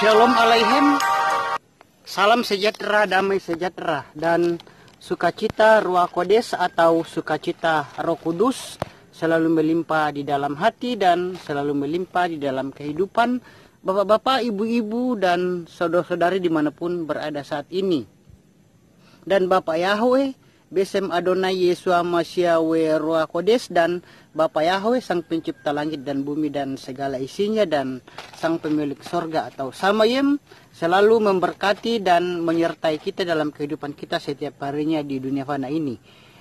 Shalom Aleichem. Salam sejahtera, damai sejahtera, dan sukacita Ruach Kodes atau sukacita Roh Kudus selalu melimpah di dalam hati dan selalu melimpah di dalam kehidupan bapak-bapak, ibu-ibu, dan saudara-saudari dimanapun berada saat ini. Dan Bapak Yahweh, Besem Adonai Yeshua Mashiach Ruach Kodes, dan Bapak Yahweh Sang Pencipta langit dan bumi dan segala isinya, dan Sang Pemilik sorga atau Samayim, selalu memberkati dan menyertai kita dalam kehidupan kita setiap harinya di dunia fana ini.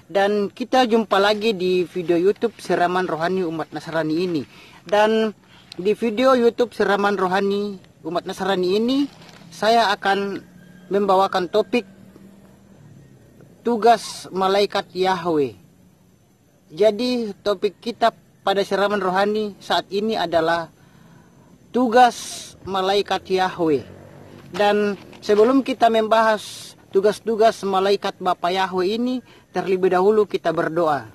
Dan kita jumpa lagi di video YouTube Siraman Rohani Umat Nasrani ini. Dan di video YouTube Siraman Rohani Umat Nasrani ini, saya akan membawakan topik tugas malaikat Yahweh. Jadi topik kita pada Siraman Rohani saat ini adalah tugas malaikat Yahweh. Dan sebelum kita membahas tugas-tugas malaikat Bapak Yahweh ini, terlebih dahulu kita berdoa.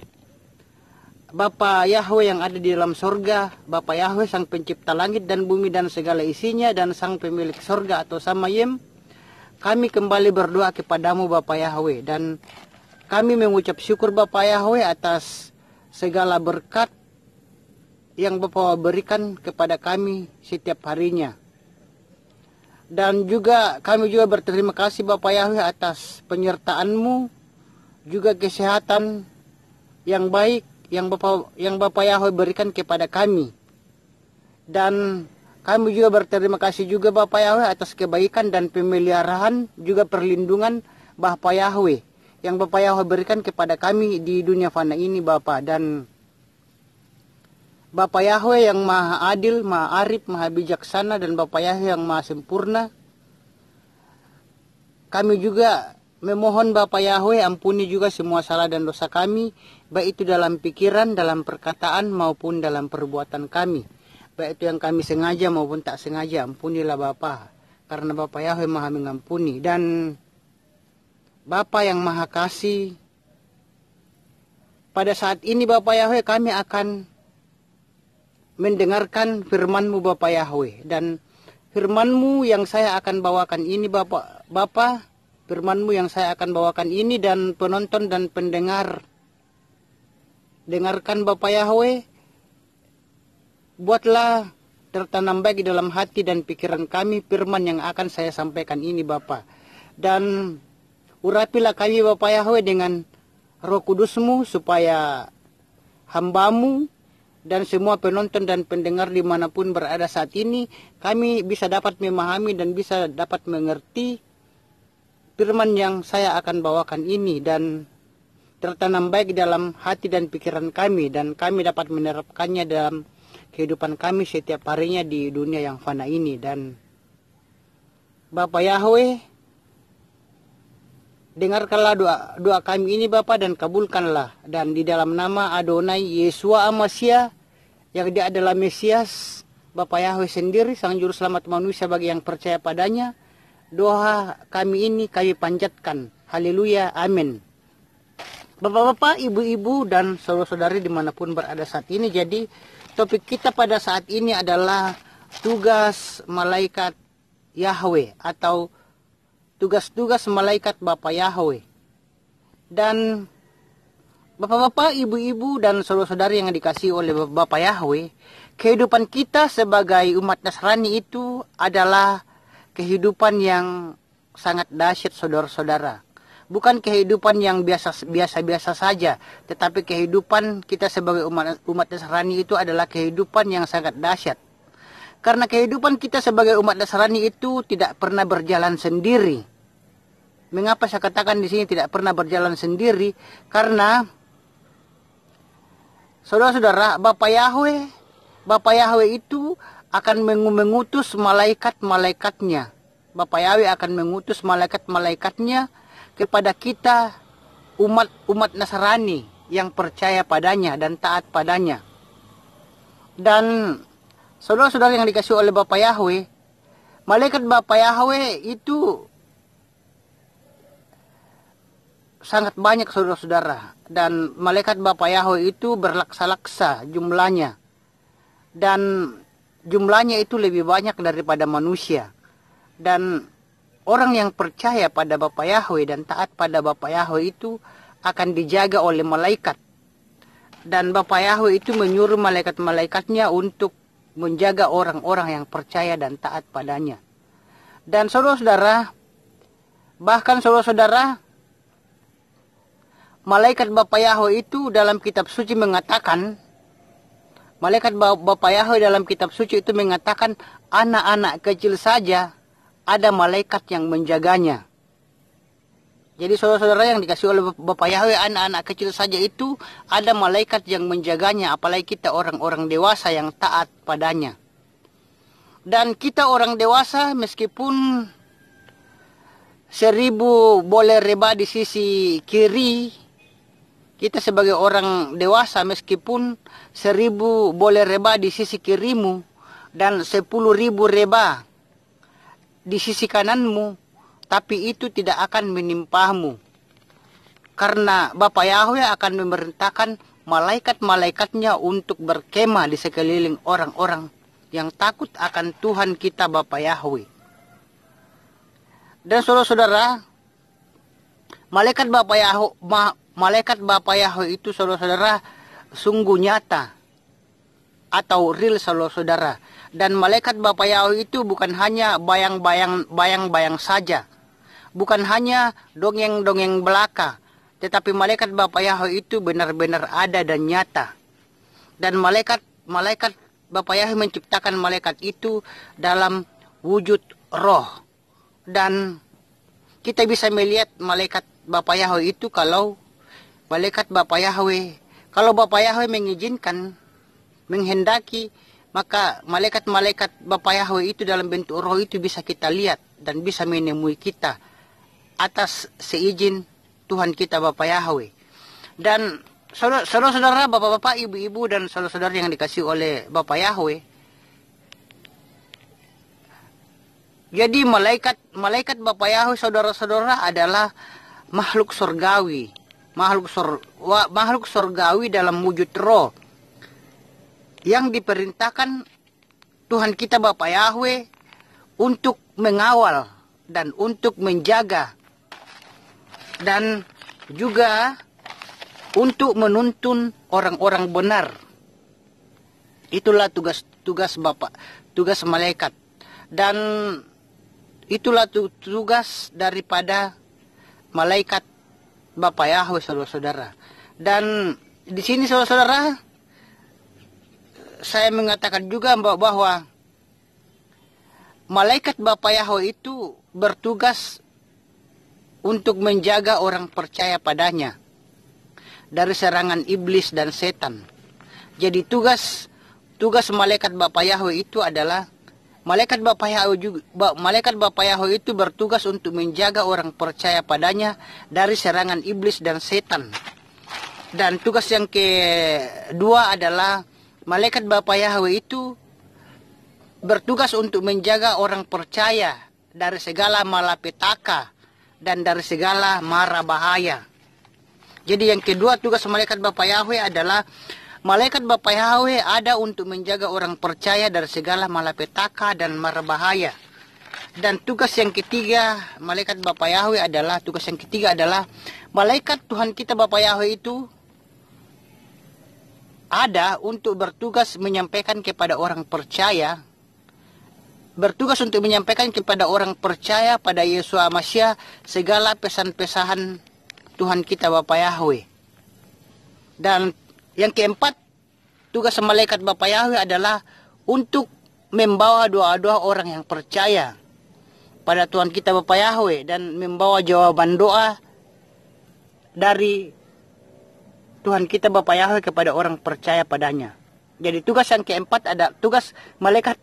Bapa Yahweh yang ada di dalam sorga, Bapa Yahweh Sang Pencipta langit dan bumi dan segala isinya, dan Sang Pemilik sorga atau Samayim, kami kembali berdoa kepadamu Bapa Yahweh, dan kami mengucap syukur Bapa Yahweh atas segala berkat yang Bapa berikan kepada kami setiap harinya. Dan juga kami juga berterima kasih Bapak Yahweh atas penyertaan-Mu, juga kesehatan yang baik yang Bapak Yahweh berikan kepada kami. Dan kami juga berterima kasih juga Bapak Yahweh atas kebaikan dan pemeliharaan, juga perlindungan Bapak Yahweh yang Bapak Yahweh berikan kepada kami di dunia fana ini Bapak. Dan Bapak Yahweh yang maha adil, maha arif, maha bijaksana, dan Bapak Yahweh yang maha sempurna, kami juga memohon Bapak Yahweh ampuni juga semua salah dan dosa kami, baik itu dalam pikiran, dalam perkataan, maupun dalam perbuatan kami, baik itu yang kami sengaja maupun tak sengaja. Ampunilah Bapa, karena Bapak Yahweh maha mengampuni. Dan Bapa yang maha kasih, pada saat ini Bapak Yahweh kami akan mendengarkan firman-Mu Bapak Yahweh. Dan firman-Mu yang saya akan bawakan ini Bapak, firman-Mu yang saya akan bawakan ini, dan penonton dan pendengar, dengarkan Bapak Yahweh, buatlah tertanam baik di dalam hati dan pikiran kami firman yang akan saya sampaikan ini Bapak. Dan urapilah kami Bapak Yahweh dengan Roh Kudus-Mu, supaya hamba-Mu dan semua penonton dan pendengar dimanapun berada saat ini, kami bisa dapat memahami dan bisa dapat mengerti firman yang saya akan bawakan ini, dan tertanam baik dalam hati dan pikiran kami, dan kami dapat menerapkannya dalam kehidupan kami setiap harinya di dunia yang fana ini. Dan Bapak Yahweh, dengarkanlah doa kami ini Bapak, dan kabulkanlah. Dan di dalam nama Adonai Yeshua Mashiach, yang dia adalah Mesias, Bapak Yahweh sendiri, Sang Juru Selamat manusia bagi yang percaya padanya, doa kami ini kami panjatkan. Haleluya, amin. Bapak-bapak, ibu-ibu, dan saudara-saudari dimanapun berada saat ini, jadi topik kita pada saat ini adalah tugas malaikat Yahweh atau tugas-tugas malaikat Bapak Yahweh. Dan Bapak-bapak, ibu-ibu, dan saudara-saudari yang dikasihi oleh Bapak Yahweh, kehidupan kita sebagai umat Nasrani itu adalah kehidupan yang sangat dahsyat saudara-saudara. Bukan kehidupan yang biasa-biasa saja, tetapi kehidupan kita sebagai umat Nasrani itu adalah kehidupan yang sangat dahsyat. Karena kehidupan kita sebagai umat Nasrani itu tidak pernah berjalan sendiri. Mengapa saya katakan di sini tidak pernah berjalan sendiri? Karena saudara-saudara, Bapak Yahweh itu akan mengutus malaikat-malaikatnya. Bapak Yahweh akan mengutus malaikat-malaikatnya kepada kita, umat Nasrani yang percaya padanya dan taat padanya. Dan saudara-saudara yang dikasihi oleh Bapak Yahweh, malaikat Bapak Yahweh itu sangat banyak saudara-saudara. Dan malaikat Bapak Yahweh itu berlaksa-laksa jumlahnya. Dan jumlahnya itu lebih banyak daripada manusia. Dan orang yang percaya pada Bapa Yahweh dan taat pada Bapa Yahweh itu akan dijaga oleh malaikat. Dan Bapa Yahweh itu menyuruh malaikat-malaikatnya untuk menjaga orang-orang yang percaya dan taat padanya. Dan saudara-saudara, bahkan saudara-saudara, malaikat Bapa Yahweh itu dalam kitab suci mengatakan, malaikat Bapa Yahweh dalam kitab suci itu mengatakan, anak-anak kecil saja ada malaikat yang menjaganya. Jadi saudara-saudara yang dikasih oleh Bapa Yahweh, anak-anak kecil saja itu ada malaikat yang menjaganya, apalagi kita orang-orang dewasa yang taat padanya. Dan kita orang dewasa meskipun 1000 boleh reba di sisi kiri, kita sebagai orang dewasa meskipun 1000 boleh reba di sisi kirimu dan 10.000 reba di sisi kananmu, tapi itu tidak akan menimpamu. Karena Bapa Yahweh akan memerintahkan malaikat-malaikatnya untuk berkemah di sekeliling orang-orang yang takut akan Tuhan kita Bapa Yahweh. Dan saudara-saudara, malaikat Bapa Yahweh itu saudara-saudara sungguh nyata atau real saudara-saudara. Dan malaikat Bapa Yahweh itu bukan hanya bayang-bayang saja. Bukan hanya dongeng-dongeng belaka, tetapi malaikat Bapa Yahweh itu benar-benar ada dan nyata. Dan malaikat Bapa Yahweh menciptakan malaikat itu dalam wujud roh. Dan kita bisa melihat malaikat Bapa Yahweh itu kalau Bapa Yahweh mengizinkan, menghendaki, maka malaikat-malaikat Bapa Yahweh itu dalam bentuk roh itu bisa kita lihat dan bisa menemui kita atas seizin Tuhan kita Bapa Yahweh. Dan saudara-saudara, bapak-bapak, ibu-ibu, dan saudara-saudara yang dikasih oleh Bapa Yahweh, jadi malaikat Bapa Yahweh saudara-saudara adalah makhluk surgawi, makhluk surgawi dalam wujud roh yang diperintahkan Tuhan kita Bapa Yahweh untuk mengawal dan untuk menjaga dan juga untuk menuntun orang-orang benar. Itulah tugas malaikat. Dan itulah tugas daripada malaikat Bapa Yahweh saudara-saudara. Dan di sini saudara-saudara, saya mengatakan juga bahwa malaikat Bapa Yahweh itu bertugas untuk menjaga orang percaya padanya dari serangan iblis dan setan. Jadi tugas malaikat Bapa Yahweh itu adalah malaikat Bapa Yahweh itu bertugas untuk menjaga orang percaya padanya dari serangan iblis dan setan. Dan tugas yang kedua adalah malaikat Bapa Yahweh itu bertugas untuk menjaga orang percaya dari segala malapetaka dan dari segala mara bahaya. Jadi yang kedua, tugas malaikat Bapa Yahweh adalah malaikat Bapa Yahweh ada untuk menjaga orang percaya dari segala malapetaka dan mara bahaya. Dan tugas yang ketiga malaikat Bapa Yahweh adalah malaikat Tuhan kita Bapa Yahweh itu ada untuk bertugas menyampaikan kepada orang percaya, kepada orang percaya pada Yesus Masya segala pesan-pesan Tuhan kita Bapa Yahweh. Dan yang keempat, tugas malaikat Bapa Yahweh adalah untuk membawa doa-doa orang yang percaya pada Tuhan kita Bapa Yahweh dan membawa jawaban doa dari Tuhan kita Bapa Yahweh kepada orang percaya padanya. Jadi tugas yang keempat ada tugas malaikat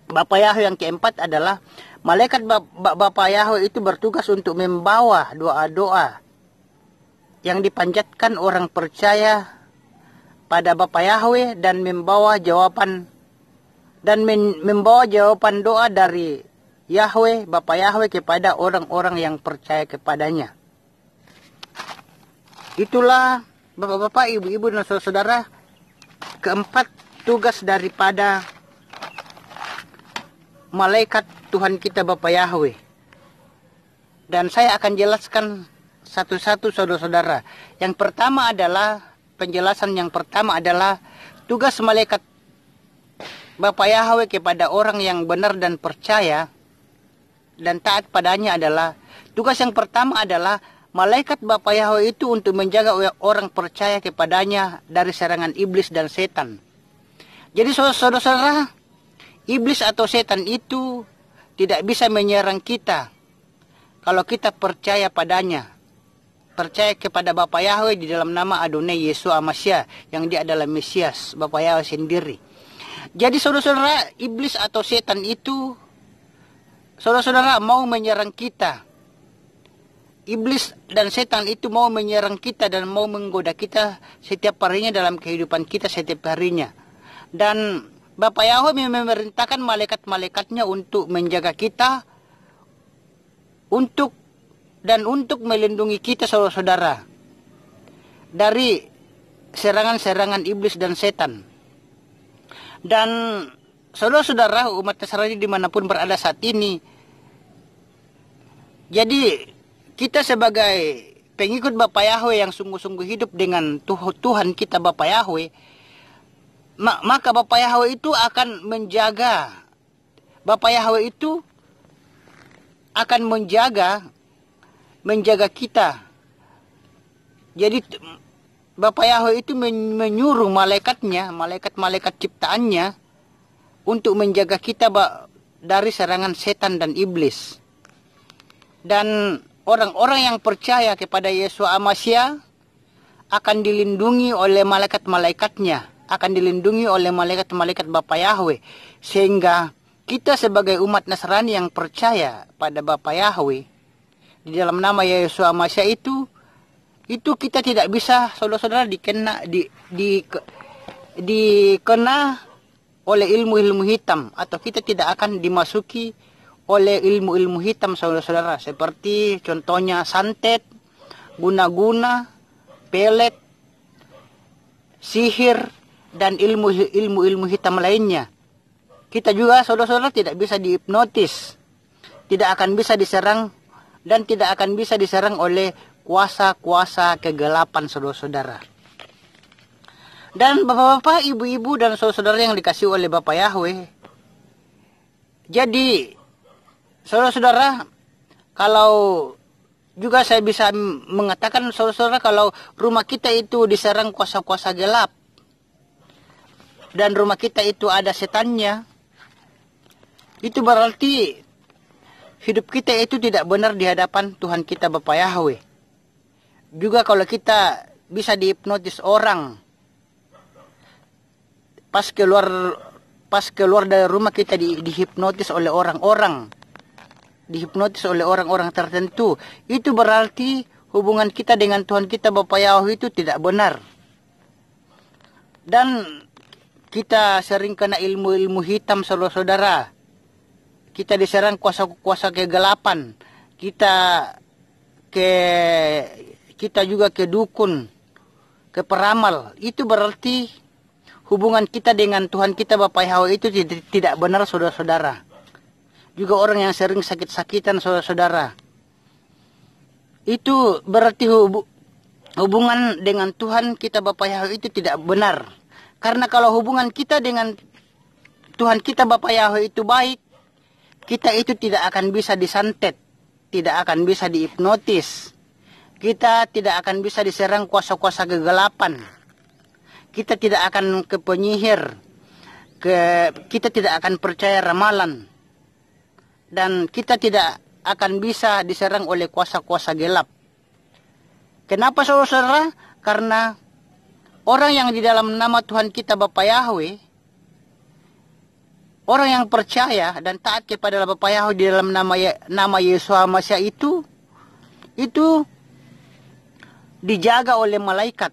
Bapa Yahweh yang keempat adalah malaikat Bapa Yahweh itu bertugas untuk membawa doa-doa yang dipanjatkan orang percaya pada Bapa Yahweh dan membawa jawaban doa dari Yahweh Bapa Yahweh kepada orang-orang yang percaya kepadanya. Itulah bapak-bapak, ibu-ibu, dan saudara, keempat tugas daripada malaikat Tuhan kita Bapa Yahweh. Dan saya akan jelaskan satu-satu saudara-saudara. Yang pertama adalah, penjelasan yang pertama adalah tugas malaikat Bapa Yahweh kepada orang yang benar dan percaya dan taat padanya adalah, tugas yang pertama adalah malaikat Bapa Yahweh itu untuk menjaga orang percaya kepadanya dari serangan iblis dan setan. Jadi saudara-saudara, iblis atau setan itu tidak bisa menyerang kita kalau kita percaya padanya. Percaya kepada Bapa Yahweh di dalam nama Adonai Yesus Amasia, yang dia adalah Mesias, Bapa Yahweh sendiri. Jadi saudara-saudara, iblis atau setan itu, saudara-saudara, mau menyerang kita. Iblis dan setan itu mau menyerang kita dan mau menggoda kita setiap harinya dalam kehidupan kita setiap harinya. Dan Bapa Yahweh memerintahkan malaikat-malaikatnya untuk menjaga kita, untuk melindungi kita saudara-saudara dari serangan-serangan iblis dan setan. Dan saudara-saudara, umat Nasrani dimanapun berada saat ini, jadi kita sebagai pengikut Bapa Yahweh yang sungguh-sungguh hidup dengan Tuhan kita Bapa Yahweh, maka Bapa Yahweh itu akan menjaga. Bapa Yahweh itu akan menjaga kita. Jadi Bapa Yahweh itu menyuruh malaikatnya, malaikat-malaikat ciptaannya untuk menjaga kita dari serangan setan dan iblis. Dan orang-orang yang percaya kepada Yesus Amasia akan dilindungi oleh malaikat-malaikatnya, akan dilindungi oleh malaikat-malaikat Bapa Yahweh, sehingga kita sebagai umat Nasrani yang percaya pada Bapa Yahweh di dalam nama Yesus Amasia itu kita tidak bisa saudara-saudara dikena oleh ilmu-ilmu hitam, atau kita tidak akan dimasuki oleh ilmu-ilmu hitam saudara-saudara, seperti contohnya santet, guna-guna, pelet, sihir, dan ilmu-ilmu hitam lainnya. Kita juga saudara-saudara tidak bisa dihipnotis, tidak akan bisa diserang, dan tidak akan bisa diserang oleh kuasa-kuasa kegelapan saudara-saudara. Dan bapak-bapak, ibu-ibu, dan saudara-saudara yang dikasihi oleh Bapa Yahweh, jadi saudara-saudara, kalau juga saya bisa mengatakan saudara-saudara, kalau rumah kita itu diserang kuasa-kuasa gelap dan rumah kita itu ada setannya, itu berarti hidup kita itu tidak benar di hadapan Tuhan kita Bapa Yahweh. Juga kalau kita bisa dihipnotis orang, pas keluar dari rumah kita dihipnotis oleh orang-orang, dihipnotis oleh orang-orang tertentu, itu berarti hubungan kita dengan Tuhan kita Bapa Yahweh itu tidak benar. Dan kita sering kena ilmu-ilmu hitam saudara-saudara. Kita diserang kuasa-kuasa kegelapan. Kita juga ke dukun, ke peramal. Itu berarti hubungan kita dengan Tuhan kita Bapa Yahweh itu tidak benar saudara-saudara. Juga orang yang sering sakit-sakitan saudara-saudara, itu berarti hubungan dengan Tuhan kita Bapa Yahweh itu tidak benar. Karena kalau hubungan kita dengan Tuhan kita Bapa Yahweh itu baik, kita itu tidak akan bisa disantet, tidak akan bisa dihipnotis, kita tidak akan bisa diserang kuasa-kuasa kegelapan, kita tidak akan ke penyihir, kita tidak akan percaya ramalan, dan kita tidak akan bisa diserang oleh kuasa-kuasa gelap. Kenapa saudara? Karena orang yang di dalam nama Tuhan kita Bapa Yahweh, orang yang percaya dan taat kepada Bapa Yahweh di dalam nama Yesus Amasia itu dijaga oleh malaikat.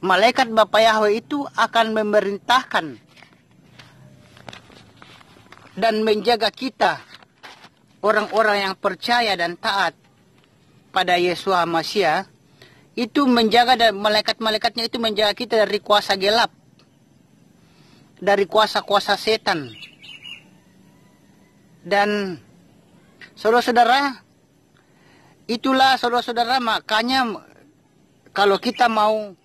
Malaikat Bapa Yahweh itu akan memerintahkan dan menjaga kita, orang-orang yang percaya dan taat pada Yesus Amasia, itu menjaga, dan malaikat-malaikatnya itu menjaga kita dari kuasa gelap, dari kuasa-kuasa setan. Dan saudara-saudara, itulah saudara-saudara, makanya kalau kita mau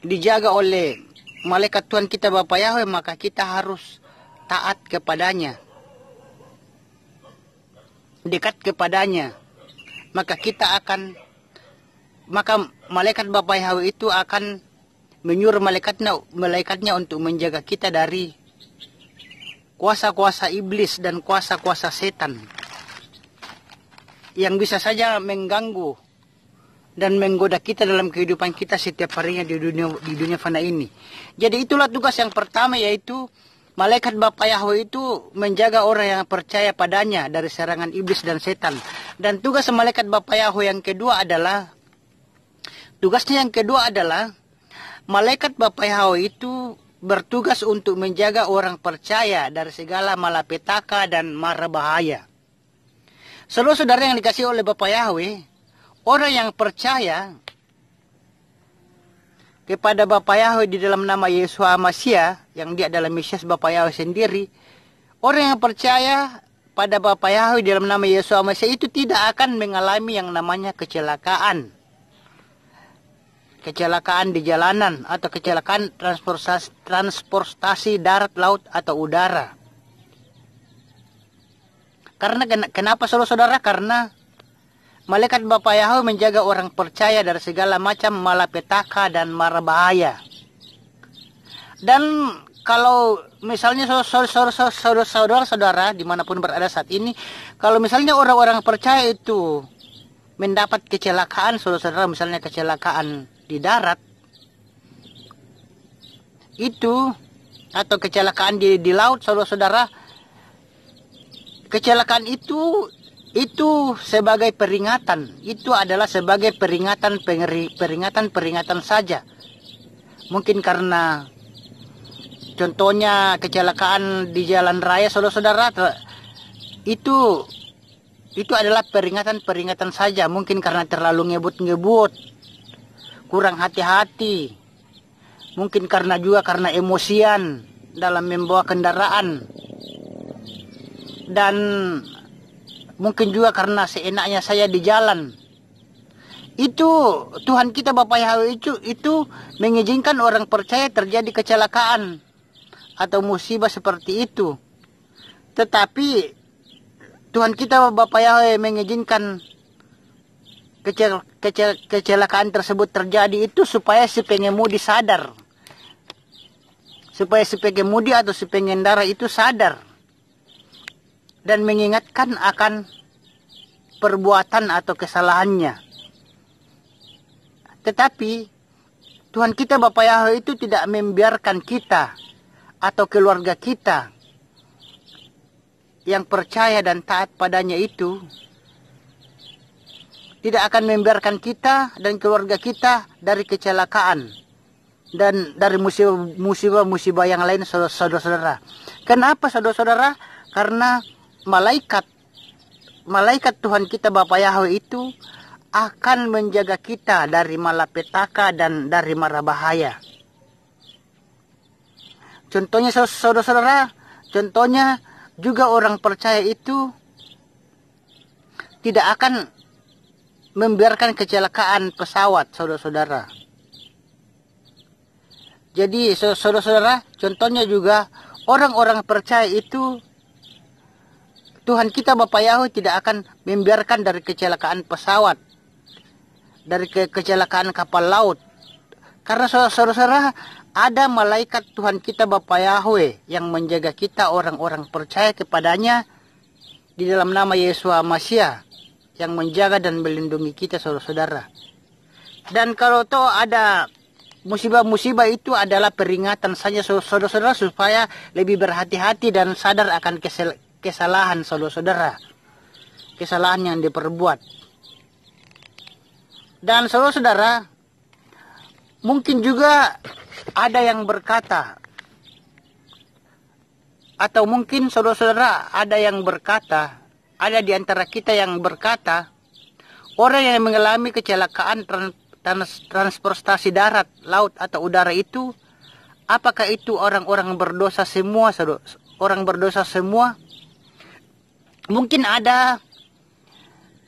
dijaga oleh malaikat Tuhan kita Bapa Yahweh, maka kita harus taat kepadanya, dekat kepadanya. Maka malaikat Bapa Yahweh itu akan menyuruh malaikatnya untuk menjaga kita dari kuasa-kuasa iblis dan kuasa-kuasa setan yang bisa saja mengganggu dan menggoda kita dalam kehidupan kita setiap harinya di dunia fana ini. Jadi itulah tugas yang pertama, yaitu malaikat Bapa Yahweh itu menjaga orang yang percaya padanya dari serangan iblis dan setan. Dan tugas malaikat Bapa Yahweh tugasnya yang kedua adalah malaikat Bapa Yahweh itu bertugas untuk menjaga orang percaya dari segala malapetaka dan mara bahaya. Saudara-saudara yang dikasihi oleh Bapa Yahweh, orang yang percaya kepada Bapa Yahweh di dalam nama Yesus Masiah, yang dia adalah Mesias Bapa Yahweh sendiri, orang yang percaya pada Bapa Yahweh di dalam nama Yesus Masiah itu tidak akan mengalami yang namanya kecelakaan di jalanan atau kecelakaan transportasi darat, laut atau udara. Karena kenapa saudara-saudara? Karena malaikat Bapa Yahweh menjaga orang percaya dari segala macam malapetaka dan mara bahaya. Dan kalau misalnya saudara-saudara dimanapun berada saat ini, kalau misalnya orang-orang percaya itu mendapat kecelakaan, saudara-saudara, misalnya kecelakaan di darat itu atau kecelakaan di laut, saudara-saudara, kecelakaan itu sebagai peringatan, itu adalah sebagai peringatan saja. Mungkin karena contohnya kecelakaan di jalan raya, saudara-saudara, itu adalah peringatan saja. Mungkin karena terlalu ngebut, kurang hati-hati, mungkin karena emosian dalam membawa kendaraan, dan mungkin juga karena seenaknya saya di jalan. Itu Tuhan kita Bapa Yahweh itu mengizinkan orang percaya terjadi kecelakaan atau musibah seperti itu. Tetapi Tuhan kita Bapa Yahweh mengizinkan kecelakaan tersebut terjadi itu supaya si pengemudi sadar, supaya si pengemudi atau si pengendara itu sadar dan mengingatkan akan perbuatan atau kesalahannya. Tetapi Tuhan kita Bapa Yahweh itu tidak membiarkan kita atau keluarga kita yang percaya dan taat padanya itu, tidak akan membiarkan kita dan keluarga kita dari kecelakaan dan dari musibah-musibah yang lain, saudara-saudara. Kenapa, saudara-saudara? Karena malaikat Tuhan kita Bapa Yahweh itu akan menjaga kita dari malapetaka dan dari mara bahaya. Contohnya, saudara-saudara, contohnya juga orang percaya itu tidak akan membiarkan kecelakaan pesawat, saudara-saudara. Jadi saudara-saudara, contohnya juga orang-orang percaya itu Tuhan kita Bapa Yahweh tidak akan membiarkan dari kecelakaan pesawat, dari kecelakaan kapal laut. Karena saudara-saudara, ada malaikat Tuhan kita Bapa Yahweh yang menjaga kita orang-orang percaya kepadanya di dalam nama Yesus Masiah, yang menjaga dan melindungi kita, saudara-saudara. Dan kalau toh ada musibah-musibah, itu adalah peringatan saja, saudara-saudara, supaya lebih berhati-hati dan sadar akan kesalahan, saudara-saudara, kesalahan yang diperbuat. Dan saudara-saudara, mungkin juga ada yang berkata, atau mungkin saudara-saudara ada yang berkata, ada di antara kita yang berkata, orang yang mengalami kecelakaan transportasi darat, laut atau udara itu, apakah itu orang-orang berdosa semua, orang berdosa semua. Mungkin ada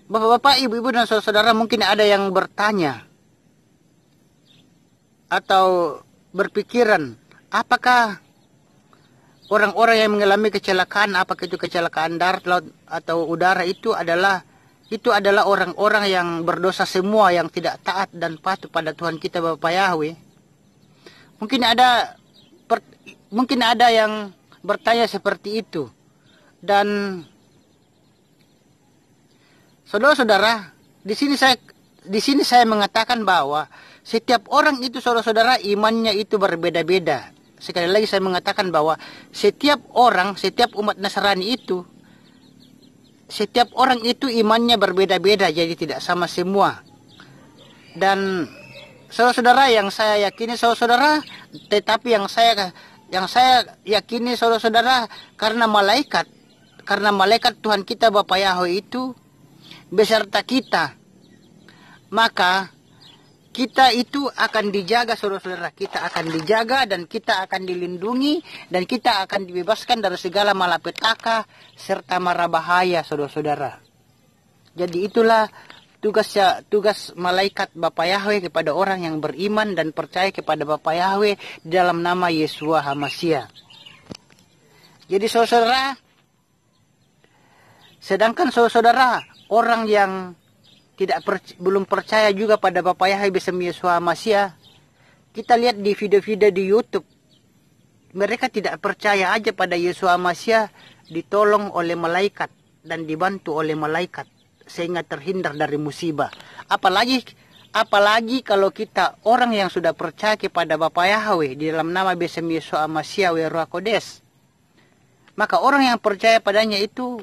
bapak-bapak, ibu-ibu dan saudara-saudara, mungkin ada yang bertanya atau berpikiran, apakah orang-orang yang mengalami kecelakaan, apakah itu kecelakaan darat, laut, atau udara, itu adalah orang-orang yang berdosa semua, yang tidak taat dan patuh pada Tuhan kita Bapa Yahweh? Mungkin ada yang bertanya seperti itu. Dan saudara-saudara, di sini saya mengatakan bahwa setiap orang itu, saudara-saudara, imannya itu berbeda-beda. Sekali lagi saya mengatakan bahwa setiap orang, setiap umat Nasrani itu, setiap orang itu imannya berbeda-beda, jadi tidak sama semua. Dan saudara-saudara, yang saya yakini saudara-saudara, tetapi yang saya yakini saudara-saudara, karena malaikat Tuhan kita Bapa Yahweh itu beserta kita, maka kita itu akan dijaga, saudara-saudara. Kita akan dijaga dan kita akan dilindungi dan kita akan dibebaskan dari segala malapetaka serta mara bahaya, saudara-saudara. Jadi itulah tugas malaikat Bapa Yahweh kepada orang yang beriman dan percaya kepada Bapa Yahweh dalam nama Yeshua HaMashiach. Jadi saudara, sedangkan saudara, orang yang belum percaya juga pada Bapa Yahweh bersama Yeshua HaMashiach, kita lihat di video-video di YouTube, mereka tidak percaya aja pada Yeshua HaMashiach, ditolong oleh malaikat dan dibantu oleh malaikat sehingga terhindar dari musibah. Apalagi kalau kita orang yang sudah percaya kepada Bapa Yahweh di dalam nama bersama Yeshua HaMashiach Ruach Kodes, maka orang yang percaya padanya itu,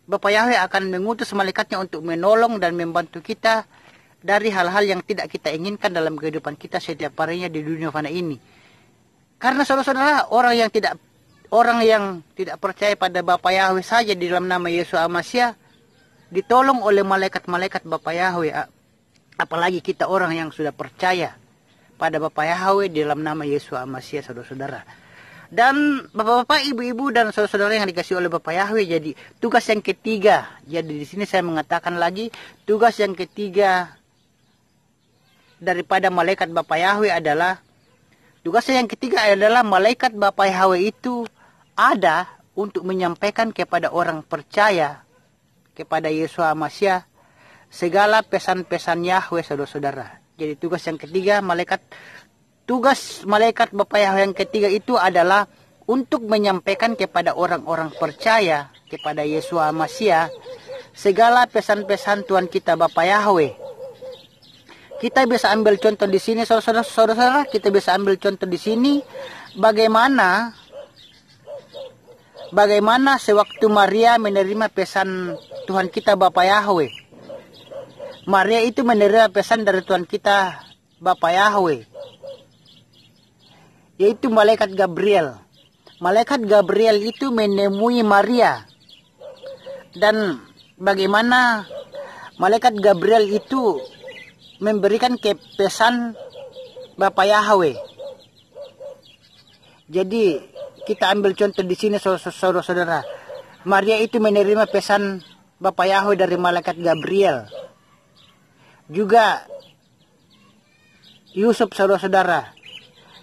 Bapa Yahweh akan mengutus malaikatnya untuk menolong dan membantu kita dari hal-hal yang tidak kita inginkan dalam kehidupan kita setiap harinya di dunia fana ini. Karena saudara-saudara, orang yang tidak percaya pada Bapa Yahweh saja di dalam nama Yeshua HaMashiach ditolong oleh malaikat-malaikat Bapa Yahweh. Apalagi kita orang yang sudah percaya pada Bapa Yahweh di dalam nama Yeshua HaMashiach, saudara-saudara. Dan bapak-bapak, ibu-ibu dan saudara-saudara yang dikasih oleh Bapa Yahweh, jadi tugas yang ketiga. Jadi di sini saya mengatakan lagi, tugas yang ketiga daripada malaikat Bapa Yahweh adalah, malaikat Bapa Yahweh itu ada untuk menyampaikan kepada orang percaya kepada Yeshua HaMashiach segala pesan-pesan Yahweh, saudara-saudara. Jadi tugas yang ketiga, tugas malaikat Bapa Yahweh yang ketiga itu adalah untuk menyampaikan kepada orang-orang percaya kepada Yeshua HaMashiach segala pesan-pesan Tuhan kita Bapa Yahweh. Kita bisa ambil contoh di sini, saudara-saudara, kita bisa ambil contoh di sini bagaimana sewaktu Maria menerima pesan Tuhan kita Bapa Yahweh. Maria itu menerima pesan dari Tuhan kita Bapa Yahweh, yaitu malaikat Gabriel. Malaikat Gabriel itu menemui Maria. Dan bagaimana malaikat Gabriel itu memberikan pesan Bapa Yahweh. Jadi kita ambil contoh di sini, saudara-saudara. Maria itu menerima pesan Bapa Yahweh dari malaikat Gabriel. Juga Yusuf, saudara-saudara.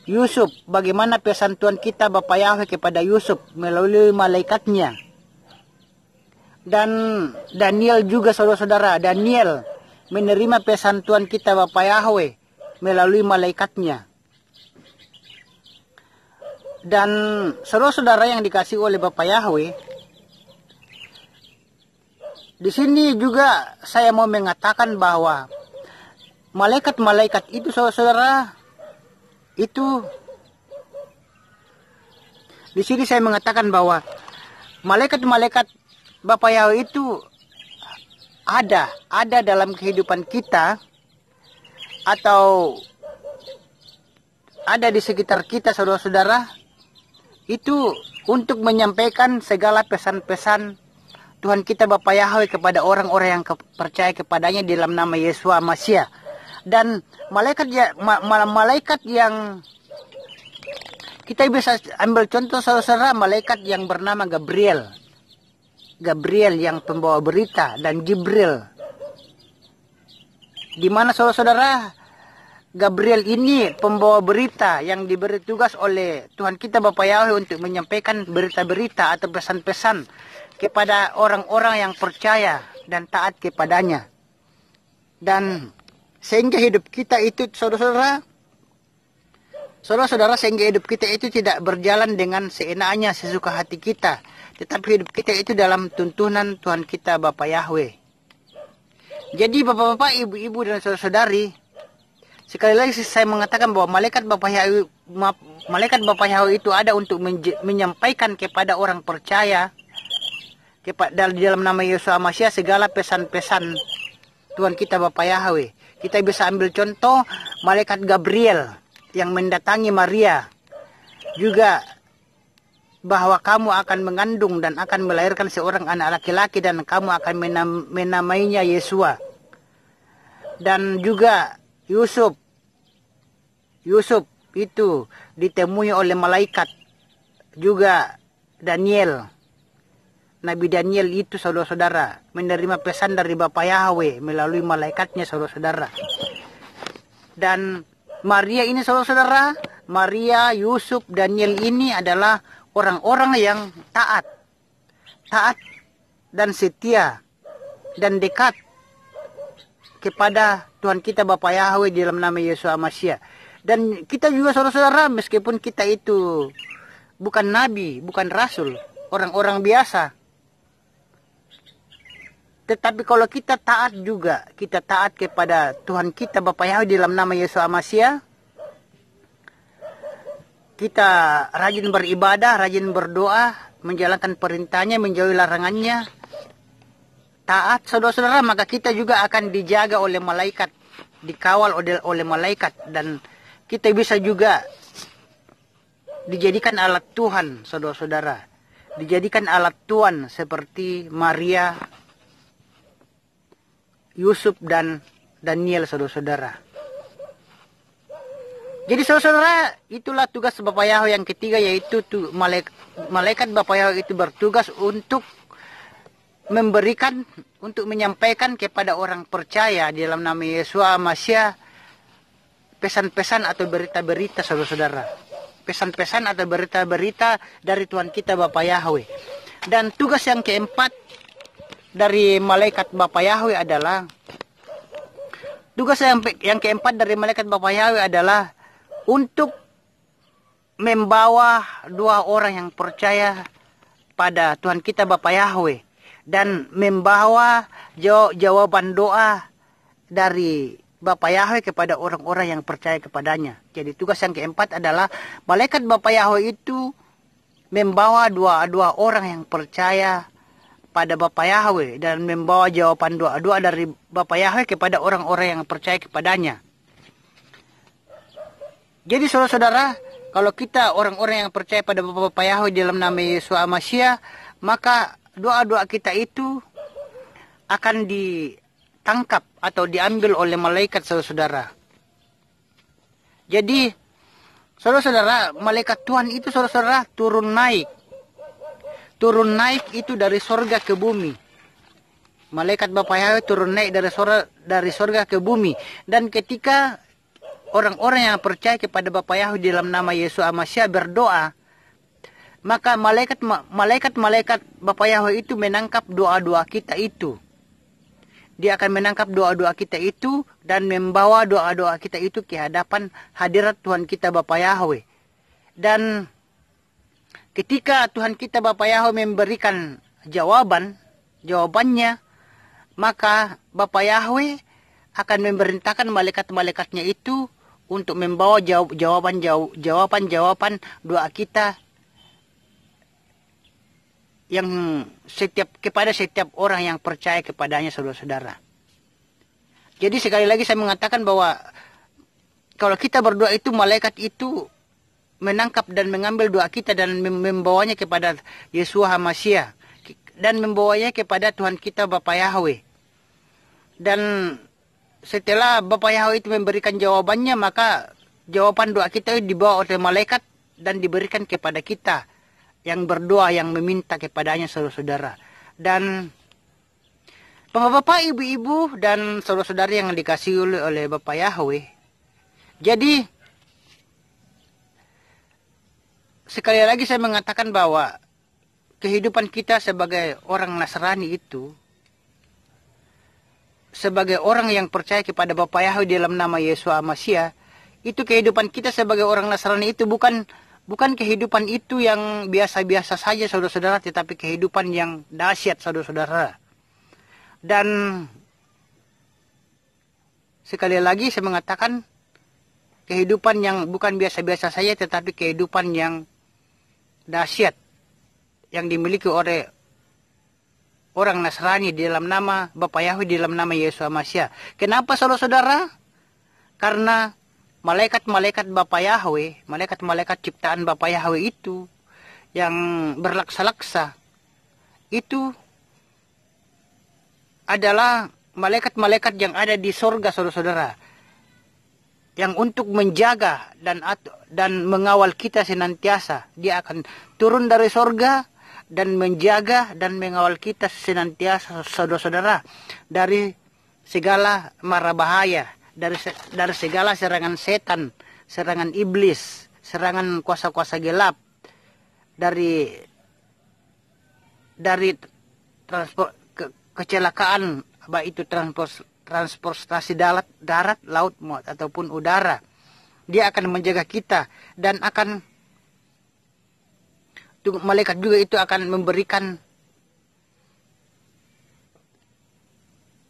Yusuf, bagaimana pesan Tuhan kita Bapa Yahweh kepada Yusuf melalui malaikatnya. Dan Daniel juga, saudara-saudara. Daniel menerima pesan Tuhan kita Bapa Yahweh melalui malaikatnya. Dan saudara-saudara yang dikasih oleh Bapa Yahweh, di sini juga saya mau mengatakan bahwa malaikat-malaikat itu, saudara-saudara, itu di sini saya mengatakan bahwa malaikat-malaikat Bapa Yahweh itu ada dalam kehidupan kita atau ada di sekitar kita, saudara-saudara, itu untuk menyampaikan segala pesan-pesan Tuhan kita Bapa Yahweh kepada orang-orang yang percaya kepadanya di dalam nama Yeshua HaMashiach. Dan malaikat Kita bisa ambil contoh saudara-saudara malaikat yang bernama Gabriel. Gabriel yang pembawa berita dan Jibril. Di mana saudara-saudara Gabriel ini pembawa berita yang diberi tugas oleh Tuhan kita Bapa Yahweh untuk menyampaikan berita-berita atau pesan-pesan kepada orang-orang yang percaya dan taat kepadanya. Dan sehingga hidup kita itu saudara-saudara, sehingga hidup kita itu tidak berjalan dengan seenaknya sesuka hati kita, tetapi hidup kita itu dalam tuntunan Tuhan kita Bapa Yahweh. Jadi bapak-bapak, ibu-ibu dan saudara-saudari, sekali lagi saya mengatakan bahwa malaikat Bapa Yahweh itu ada untuk menyampaikan kepada orang percaya di dalam nama Yesus Masiah segala pesan-pesan Tuhan kita Bapa Yahweh. Kita bisa ambil contoh malaikat Gabriel yang mendatangi Maria juga, bahwa kamu akan mengandung dan akan melahirkan seorang anak laki-laki dan kamu akan menamainya Yesua. Dan juga Yusuf itu ditemui oleh malaikat. Juga Daniel, Nabi Daniel itu saudara-saudara menerima pesan dari Bapa Yahweh melalui malaikatnya saudara-saudara. Dan Maria ini saudara-saudara, Maria, Yusuf, Daniel ini adalah orang-orang yang taat dan setia dan dekat kepada Tuhan kita Bapa Yahweh dalam nama Yesus Masiah. Dan kita juga saudara-saudara, meskipun kita itu bukan nabi, bukan rasul, orang-orang biasa, tetapi kalau kita taat juga, kita taat kepada Tuhan kita Bapa Yahweh dalam nama Yesus Masiah, kita rajin beribadah, rajin berdoa, menjalankan perintahnya, menjauhi larangannya, taat saudara-saudara, maka kita juga akan dijaga oleh malaikat, dikawal oleh malaikat, dan kita bisa juga dijadikan alat Tuhan saudara-saudara, dijadikan alat Tuhan seperti Maria, Yusuf dan Daniel saudara-saudara. Jadi saudara-saudara, itulah tugas Bapa Yahweh yang ketiga, yaitu malaikat Bapa Yahweh itu bertugas untuk memberikan, untuk menyampaikan kepada orang percaya di dalam nama Yesus Masiah pesan-pesan atau berita-berita saudara-saudara. Pesan-pesan atau berita-berita dari Tuhan kita Bapa Yahweh. Dan tugas yang keempat dari malaikat Bapa Yahweh adalah, tugas yang keempat dari malaikat Bapa Yahweh adalah untuk membawa dua orang yang percaya pada Tuhan kita Bapa Yahweh dan membawa jawaban doa dari Bapa Yahweh kepada orang-orang yang percaya kepadanya. Jadi tugas yang keempat adalah malaikat Bapa Yahweh itu membawa dua orang yang percaya pada Bapa Yahweh dan membawa jawaban doa-doa dari Bapa Yahweh kepada orang-orang yang percaya kepadanya. Jadi saudara-saudara, kalau kita orang-orang yang percaya pada Bapa Yahweh dalam nama Yesus Masiah, maka doa-doa kita itu akan ditangkap atau diambil oleh malaikat saudara-saudara. Jadi saudara-saudara, malaikat Tuhan itu saudara-saudara turun naik itu dari sorga ke bumi. Malaikat Bapa Yahweh turun naik dari sorga ke bumi. Dan ketika orang-orang yang percaya kepada Bapa Yahweh dalam nama Yesus Masiah berdoa, maka malaikat Bapa Yahweh itu menangkap doa-doa kita itu. Dia akan menangkap doa-doa kita itu dan membawa doa-doa kita itu ke hadapan hadirat Tuhan kita Bapa Yahweh. Dan ketika Tuhan kita Bapa Yahweh memberikan jawabannya, maka Bapa Yahweh akan memerintahkan malaikat-malaikatnya itu untuk membawa jawaban doa kita yang kepada setiap orang yang percaya kepadanya saudara-saudara. Jadi sekali lagi saya mengatakan bahwa kalau kita berdoa itu, malaikat itu menangkap dan mengambil doa kita dan membawanya kepada Yesus Masiah dan membawanya kepada Tuhan kita Bapa Yahweh. Dan setelah Bapa Yahweh itu memberikan jawabannya, maka jawaban doa kita dibawa oleh malaikat dan diberikan kepada kita yang berdoa, yang meminta kepadanya, saudara-saudara. Dan bapak-bapak, ibu-ibu, dan saudara-saudari yang dikasihi oleh Bapak Yahweh. Jadi, sekali lagi saya mengatakan bahwa kehidupan kita sebagai orang Nasrani itu, sebagai orang yang percaya kepada Bapak Yahweh dalam nama Yesus Masiah, itu kehidupan kita sebagai orang Nasrani itu bukan kehidupan itu yang biasa-biasa saja, saudara-saudara, tetapi kehidupan yang dahsyat, saudara-saudara. Dan sekali lagi saya mengatakan kehidupan yang bukan biasa-biasa saja, tetapi kehidupan yang dahsyat yang dimiliki oleh orang Nasrani di dalam nama Bapak Yahweh, di dalam nama Yesus Masiah. Kenapa, saudara-saudara? Karena malaikat-malaikat Bapak Yahweh, malaikat-malaikat ciptaan Bapak Yahweh itu yang berlaksa-laksa, itu adalah malaikat-malaikat yang ada di sorga, saudara-saudara, yang untuk menjaga dan mengawal kita senantiasa. Dia akan turun dari sorga dan menjaga dan mengawal kita senantiasa, saudara-saudara, dari segala mara bahaya, dari segala serangan setan, serangan iblis, serangan kuasa-kuasa gelap, dari kecelakaan, baik itu transportasi darat, laut, ataupun udara. Dia akan menjaga kita, dan malaikat juga itu akan memberikan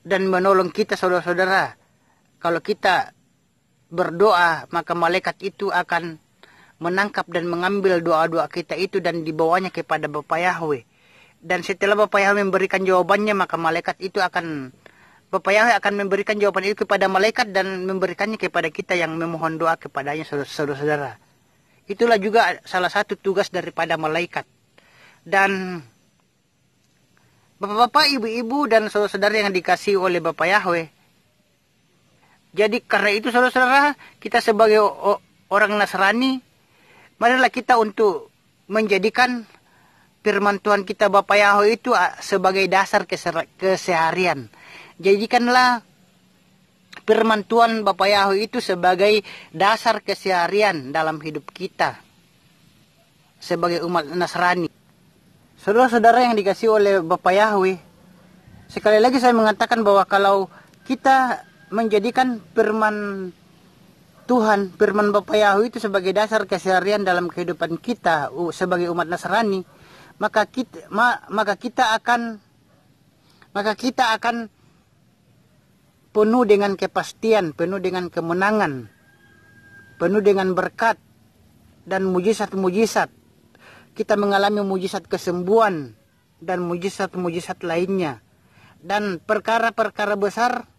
dan menolong kita, saudara-saudara. Kalau kita berdoa, maka malaikat itu akan menangkap dan mengambil doa-doa kita itu dan dibawanya kepada Bapak Yahweh. Dan setelah Bapak Yahweh memberikan jawabannya, maka Bapak Yahweh akan memberikan jawaban itu kepada malaikat dan memberikannya kepada kita yang memohon doa kepadanya, saudara-saudara. Itulah juga salah satu tugas daripada malaikat. Dan bapak-bapak, ibu-ibu, dan saudara-saudara yang dikasihi oleh Bapak Yahweh, jadi karena itu, saudara-saudara, kita sebagai orang Nasrani, marilah kita untuk menjadikan firman Tuhan kita Bapak Yahweh itu sebagai dasar keseharian. Jadikanlah firman Tuhan Bapak Yahweh itu sebagai dasar keseharian dalam hidup kita sebagai umat Nasrani. Saudara-saudara yang dikasihi oleh Bapak Yahweh, sekali lagi saya mengatakan bahwa kalau kita menjadikan firman Tuhan, firman Bapak Yahweh itu sebagai dasar keseharian dalam kehidupan kita sebagai umat Nasrani, maka kita akan penuh dengan kepastian, penuh dengan kemenangan, penuh dengan berkat dan mujizat-mujizat. Kita mengalami mujizat kesembuhan dan mujizat-mujizat lainnya. Dan perkara-perkara besar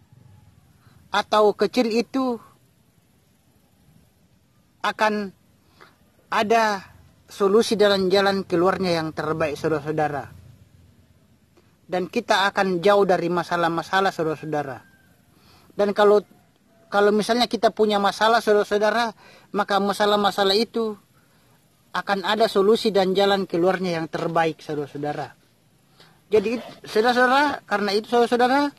atau kecil itu akan ada solusi dalam jalan keluarnya yang terbaik, saudara-saudara. Dan kita akan jauh dari masalah-masalah, saudara-saudara. Dan kalau misalnya kita punya masalah, saudara-saudara, maka masalah-masalah itu akan ada solusi dan jalan keluarnya yang terbaik, saudara-saudara. Jadi, saudara-saudara, karena itu, saudara-saudara,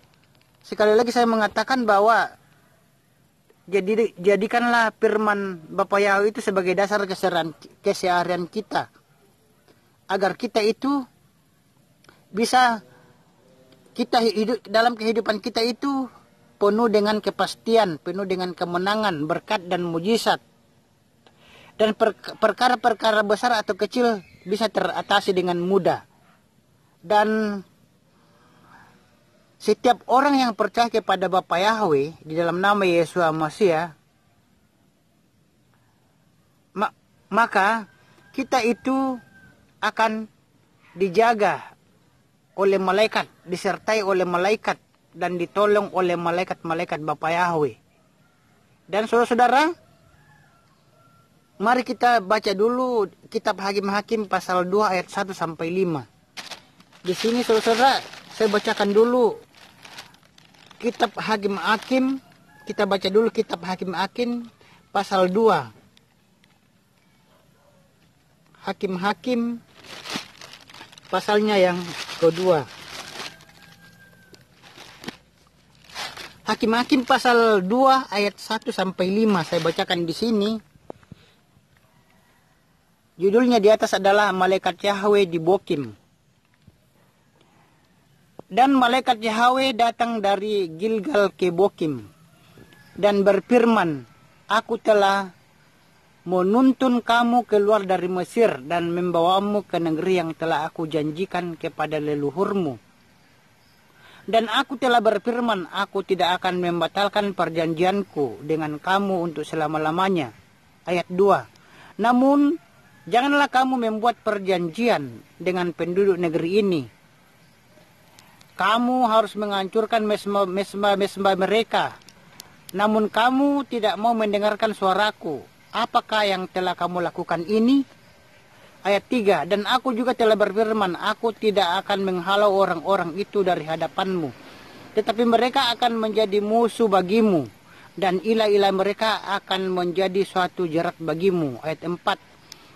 sekali lagi saya mengatakan bahwa jadikanlah firman Bapak Yahweh itu sebagai dasar keseharian kita, agar kita itu bisa kita hidup dalam kehidupan kita itu penuh dengan kepastian, penuh dengan kemenangan, berkat dan mujizat. Dan perkara-perkara besar atau kecil bisa teratasi dengan mudah. Dan setiap orang yang percaya kepada Bapak Yahweh di dalam nama Yesus Masiah, maka kita itu akan dijaga oleh malaikat, disertai oleh malaikat, dan ditolong oleh malaikat-malaikat Bapak Yahweh. Dan saudara-saudara, mari kita baca dulu kitab Hakim-Hakim pasal 2 ayat 1 sampai 5. Di sini saudara-saudara, saya bacakan dulu kitab Hakim-Hakim. Kita baca dulu kitab Hakim-Hakim pasal 2 Hakim-Hakim pasalnya yang kedua. Hakim-Hakim pasal 2 ayat 1 sampai 5 saya bacakan di sini. Judulnya di atas adalah Malaikat Yahweh di Bokim. Dan malaikat Yahweh datang dari Gilgal ke Bokim dan berfirman, aku telah menuntun kamu keluar dari Mesir dan membawamu ke negeri yang telah aku janjikan kepada leluhurmu. Dan aku telah berfirman, aku tidak akan membatalkan perjanjianku dengan kamu untuk selama-lamanya. Ayat 2. Namun, janganlah kamu membuat perjanjian dengan penduduk negeri ini. Kamu harus menghancurkan mesbah mereka. Namun kamu tidak mau mendengarkan suaraku. Apakah yang telah kamu lakukan ini? Ayat 3. Dan aku juga telah berfirman, aku tidak akan menghalau orang-orang itu dari hadapanmu. Tetapi mereka akan menjadi musuh bagimu. Dan ilah-ilah mereka akan menjadi suatu jerat bagimu. Ayat 4.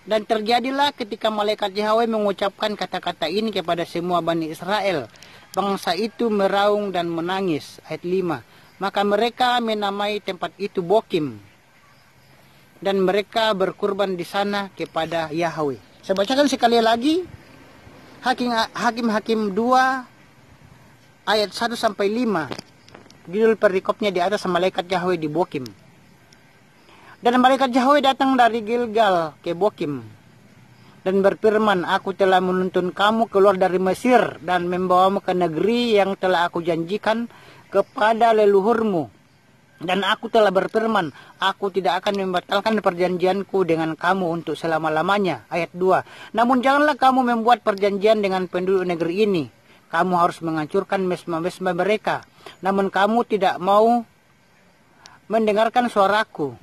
Dan terjadilah ketika malaikat Yahweh mengucapkan kata-kata ini kepada semua Bani Israel. Bangsa itu meraung dan menangis. Ayat 5. Maka mereka menamai tempat itu Bokim. Dan mereka berkurban di sana kepada Yahweh. Saya bacakan sekali lagi. Hakim-Hakim 2 ayat 1 sampai 5. Judul perikopnya di atas malaikat Yahweh di Bokim. Dan malaikat Yahweh datang dari Gilgal ke Bokim dan berfirman, aku telah menuntun kamu keluar dari Mesir dan membawamu ke negeri yang telah aku janjikan kepada leluhurmu. Dan aku telah berfirman, aku tidak akan membatalkan perjanjianku dengan kamu untuk selama-lamanya. Ayat 2. Namun janganlah kamu membuat perjanjian dengan penduduk negeri ini. Kamu harus menghancurkan mesbah mereka. Namun kamu tidak mau mendengarkan suaraku.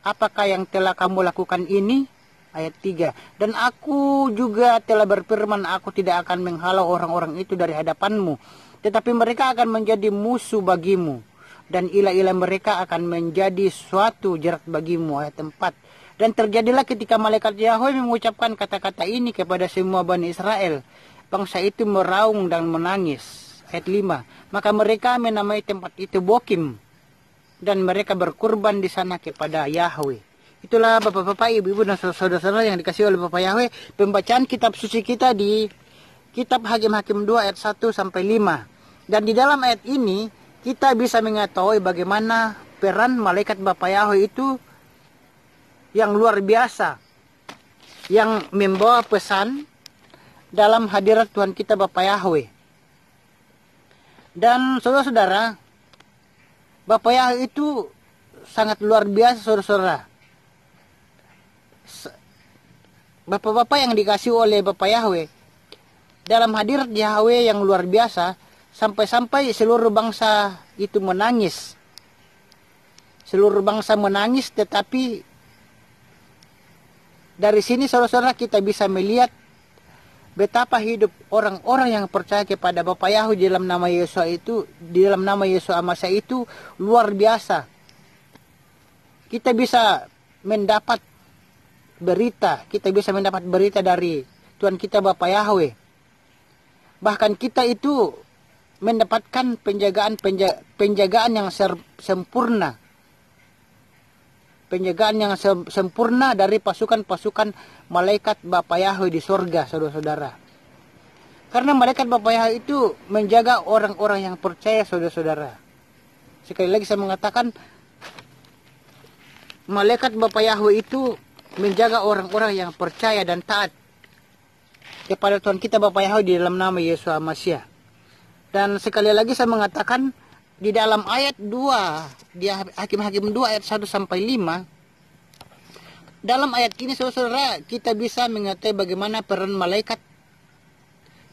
Apakah yang telah kamu lakukan ini? Ayat 3. Dan aku juga telah berfirman, aku tidak akan menghalau orang-orang itu dari hadapanmu. Tetapi mereka akan menjadi musuh bagimu. Dan ilah-ilah mereka akan menjadi suatu jerat bagimu. Ayat 4. Dan terjadilah ketika malaikat Yahweh mengucapkan kata-kata ini kepada semua Bani Israel. Bangsa itu meraung dan menangis. Ayat 5. Maka mereka menamai tempat itu Bokim. Dan mereka berkurban di sana kepada Yahweh. Itulah bapak-bapak, ibu-ibu dan saudara-saudara yang dikasihi oleh Bapak Yahweh. Pembacaan kitab suci kita di kitab Hakim-Hakim 2 ayat 1 sampai 5. Dan di dalam ayat ini kita bisa mengetahui bagaimana peran malaikat Bapak Yahweh itu yang luar biasa. Yang membawa pesan dalam hadirat Tuhan kita Bapak Yahweh. Dan saudara-saudara, Bapak Yahweh itu sangat luar biasa saudara-saudara. Bapak-bapak yang dikasih oleh Bapak Yahweh, dalam hadirat Yahweh yang luar biasa, sampai-sampai seluruh bangsa itu menangis. Seluruh bangsa menangis, tetapi dari sini saudara-saudara kita bisa melihat betapa hidup orang-orang yang percaya kepada Bapak Yahweh di dalam nama Yesus itu, di dalam nama Yesus Amasa itu luar biasa. Kita bisa mendapat berita, dari Tuhan kita Bapak Yahweh. Bahkan kita itu mendapatkan penjagaan yang sempurna. Penjagaan yang sempurna dari pasukan-pasukan malaikat Bapak Yahweh di sorga, saudara-saudara. Karena malaikat Bapak Yahweh itu menjaga orang-orang yang percaya, saudara-saudara. Sekali lagi saya mengatakan, malaikat Bapak Yahweh itu menjaga orang-orang yang percaya dan taat kepada Tuhan kita Bapak Yahweh di dalam nama Yesus Masiah. Dan sekali lagi saya mengatakan, di dalam ayat 2, di Hakim-Hakim 2 ayat 1 sampai 5, dalam ayat ini saudara-saudara kita bisa mengetahui bagaimana peran malaikat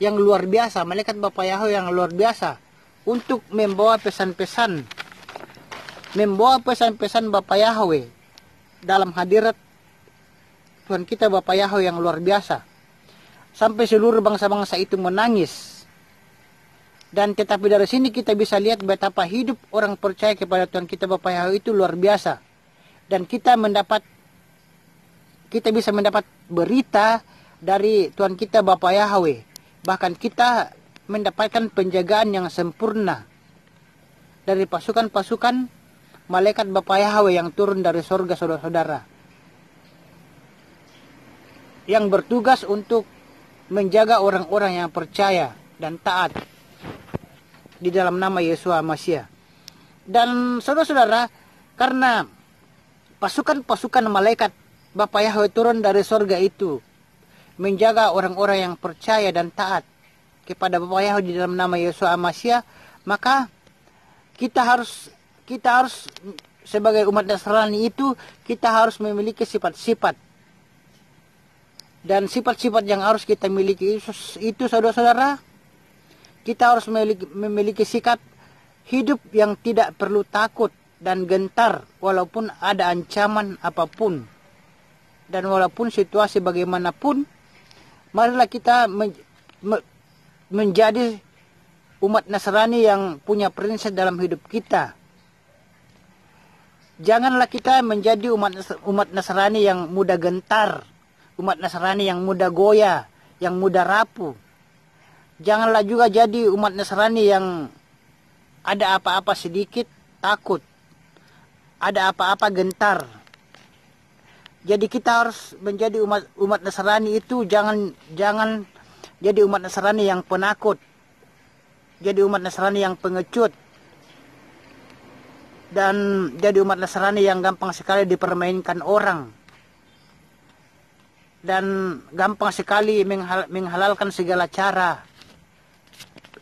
yang luar biasa, malaikat Bapak Yahweh yang luar biasa untuk membawa pesan-pesan Bapak Yahweh dalam hadirat Tuhan kita Bapak Yahweh yang luar biasa. Sampai seluruh bangsa-bangsa itu menangis. Dan tetapi dari sini kita bisa lihat betapa hidup orang percaya kepada Tuhan kita Bapak Yahweh itu luar biasa. Dan kita mendapat kita bisa mendapat berita dari Tuhan kita Bapa Yahweh. Bahkan kita mendapatkan penjagaan yang sempurna dari pasukan-pasukan malaikat Bapa Yahweh yang turun dari sorga, saudara-saudara, yang bertugas untuk menjaga orang-orang yang percaya dan taat di dalam nama Yesus Masiah. Dan saudara-saudara, karena pasukan-pasukan malaikat Bapa Yahweh turun dari sorga itu menjaga orang-orang yang percaya dan taat kepada Bapa Yahweh di dalam nama Yesus Masiah, maka kita harus sebagai umat Nasrani itu, kita harus memiliki sifat-sifat. Dan sifat-sifat yang harus kita miliki itu saudara-saudara, kita harus memiliki sikap hidup yang tidak perlu takut dan gentar walaupun ada ancaman apapun. Dan walaupun situasi bagaimanapun, marilah kita menjadi umat Nasrani yang punya prinsip dalam hidup kita. Janganlah kita menjadi umat Nasrani yang mudah gentar, umat Nasrani yang mudah goyah, yang mudah rapuh. Janganlah juga jadi umat Nasrani yang ada apa-apa sedikit takut, ada apa-apa gentar. Jadi kita harus menjadi umat Nasrani itu jangan jadi umat Nasrani yang penakut, jadi umat Nasrani yang pengecut, dan jadi umat Nasrani yang gampang sekali dipermainkan orang, dan gampang sekali menghalalkan segala cara,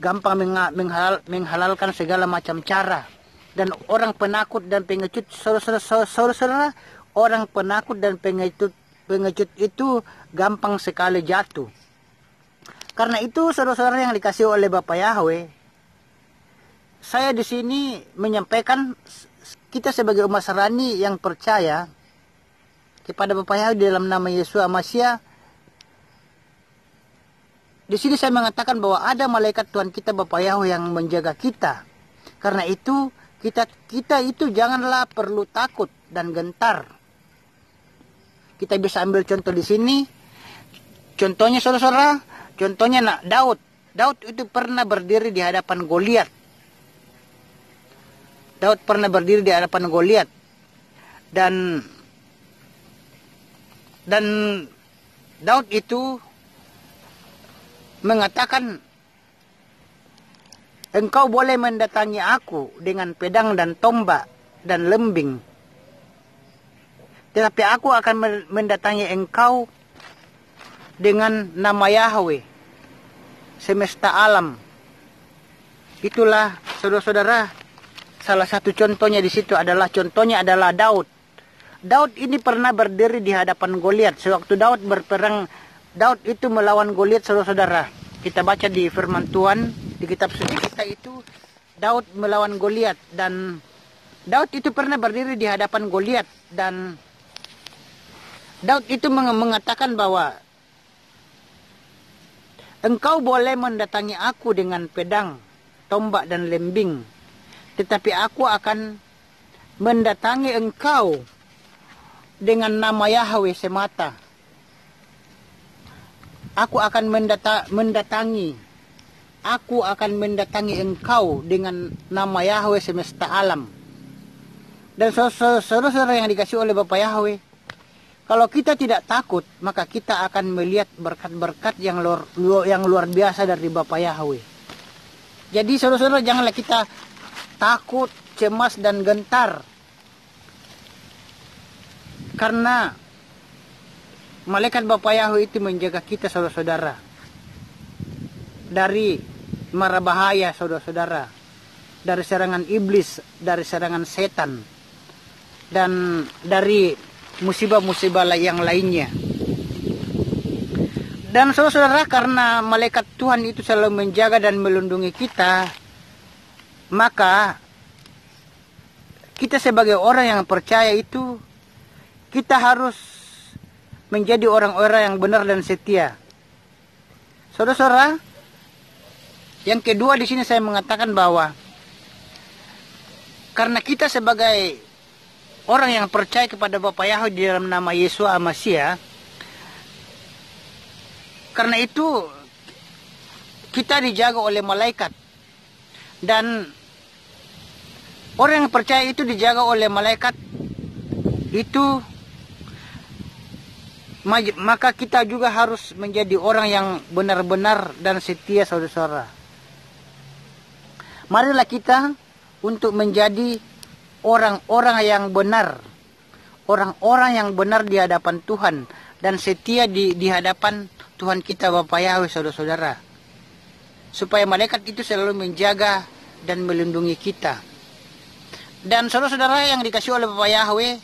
gampang menghalalkan segala macam cara. Dan orang penakut dan pengecut, saudara-saudara, orang penakut dan pengecut itu gampang sekali jatuh. Karena itu saudara-saudara yang dikasih oleh Bapa Yahweh, saya di sini menyampaikan kita sebagai umat Nasrani yang percaya kepada Bapa Yahweh dalam nama Yesus Masiah. Di sini saya mengatakan bahwa ada malaikat Tuhan kita Bapa Yahweh yang menjaga kita. Karena itu kita itu janganlah perlu takut dan gentar. Kita bisa ambil contoh di sini. Contohnya saudara-saudara, contohnya Daud. Daud itu pernah berdiri di hadapan Goliat. Daud pernah berdiri di hadapan Goliat. Dan Daud itu mengatakan, engkau boleh mendatangi aku dengan pedang dan tombak dan lembing, tetapi aku akan mendatangi engkau dengan nama Yahweh semesta alam. Itulah saudara-saudara, salah satu contohnya di situ adalah Daud. Daud ini pernah berdiri di hadapan Goliat. Sewaktu Daud berperang, Daud itu melawan Goliat, saudara-saudara. Kita baca di firman Tuhan di kitab suci kita itu, Daud melawan Goliat, dan Daud itu pernah berdiri di hadapan Goliat, dan Daud itu mengatakan bahwa engkau boleh mendatangi aku dengan pedang, tombak dan lembing, tetapi aku akan mendatangi engkau dengan nama Yahweh semata. Aku akan mendatangi engkau dengan nama Yahweh semesta alam. Dan saudara-saudara yang dikasih oleh Bapa Yahweh, kalau kita tidak takut, maka kita akan melihat berkat-berkat yang luar biasa dari Bapa Yahweh. Jadi saudara-saudara, janganlah kita takut, cemas dan gentar, karena malaikat Bapa Yahweh itu menjaga kita, saudara-saudara, dari mara bahaya, saudara-saudara, dari serangan iblis, dari serangan setan, dan dari musibah-musibah yang lainnya. Dan saudara-saudara, karena malaikat Tuhan itu selalu menjaga dan melindungi kita, maka kita sebagai orang yang percaya itu, kita harus menjadi orang-orang yang benar dan setia. Saudara-saudara, yang kedua di sini saya mengatakan bahwa karena kita sebagai orang yang percaya kepada Bapa Yahweh di dalam nama Yesus Amasya. Karena itu kita dijaga oleh malaikat, dan orang yang percaya itu dijaga oleh malaikat itu, maka kita juga harus menjadi orang yang benar-benar dan setia, saudara-saudara. Marilah kita untuk menjadi orang-orang yang benar, orang-orang yang benar di hadapan Tuhan dan setia di hadapan Tuhan kita Bapa Yahweh, saudara-saudara, supaya malaikat itu selalu menjaga dan melindungi kita. Dan saudara-saudara yang dikasih oleh Bapa Yahweh,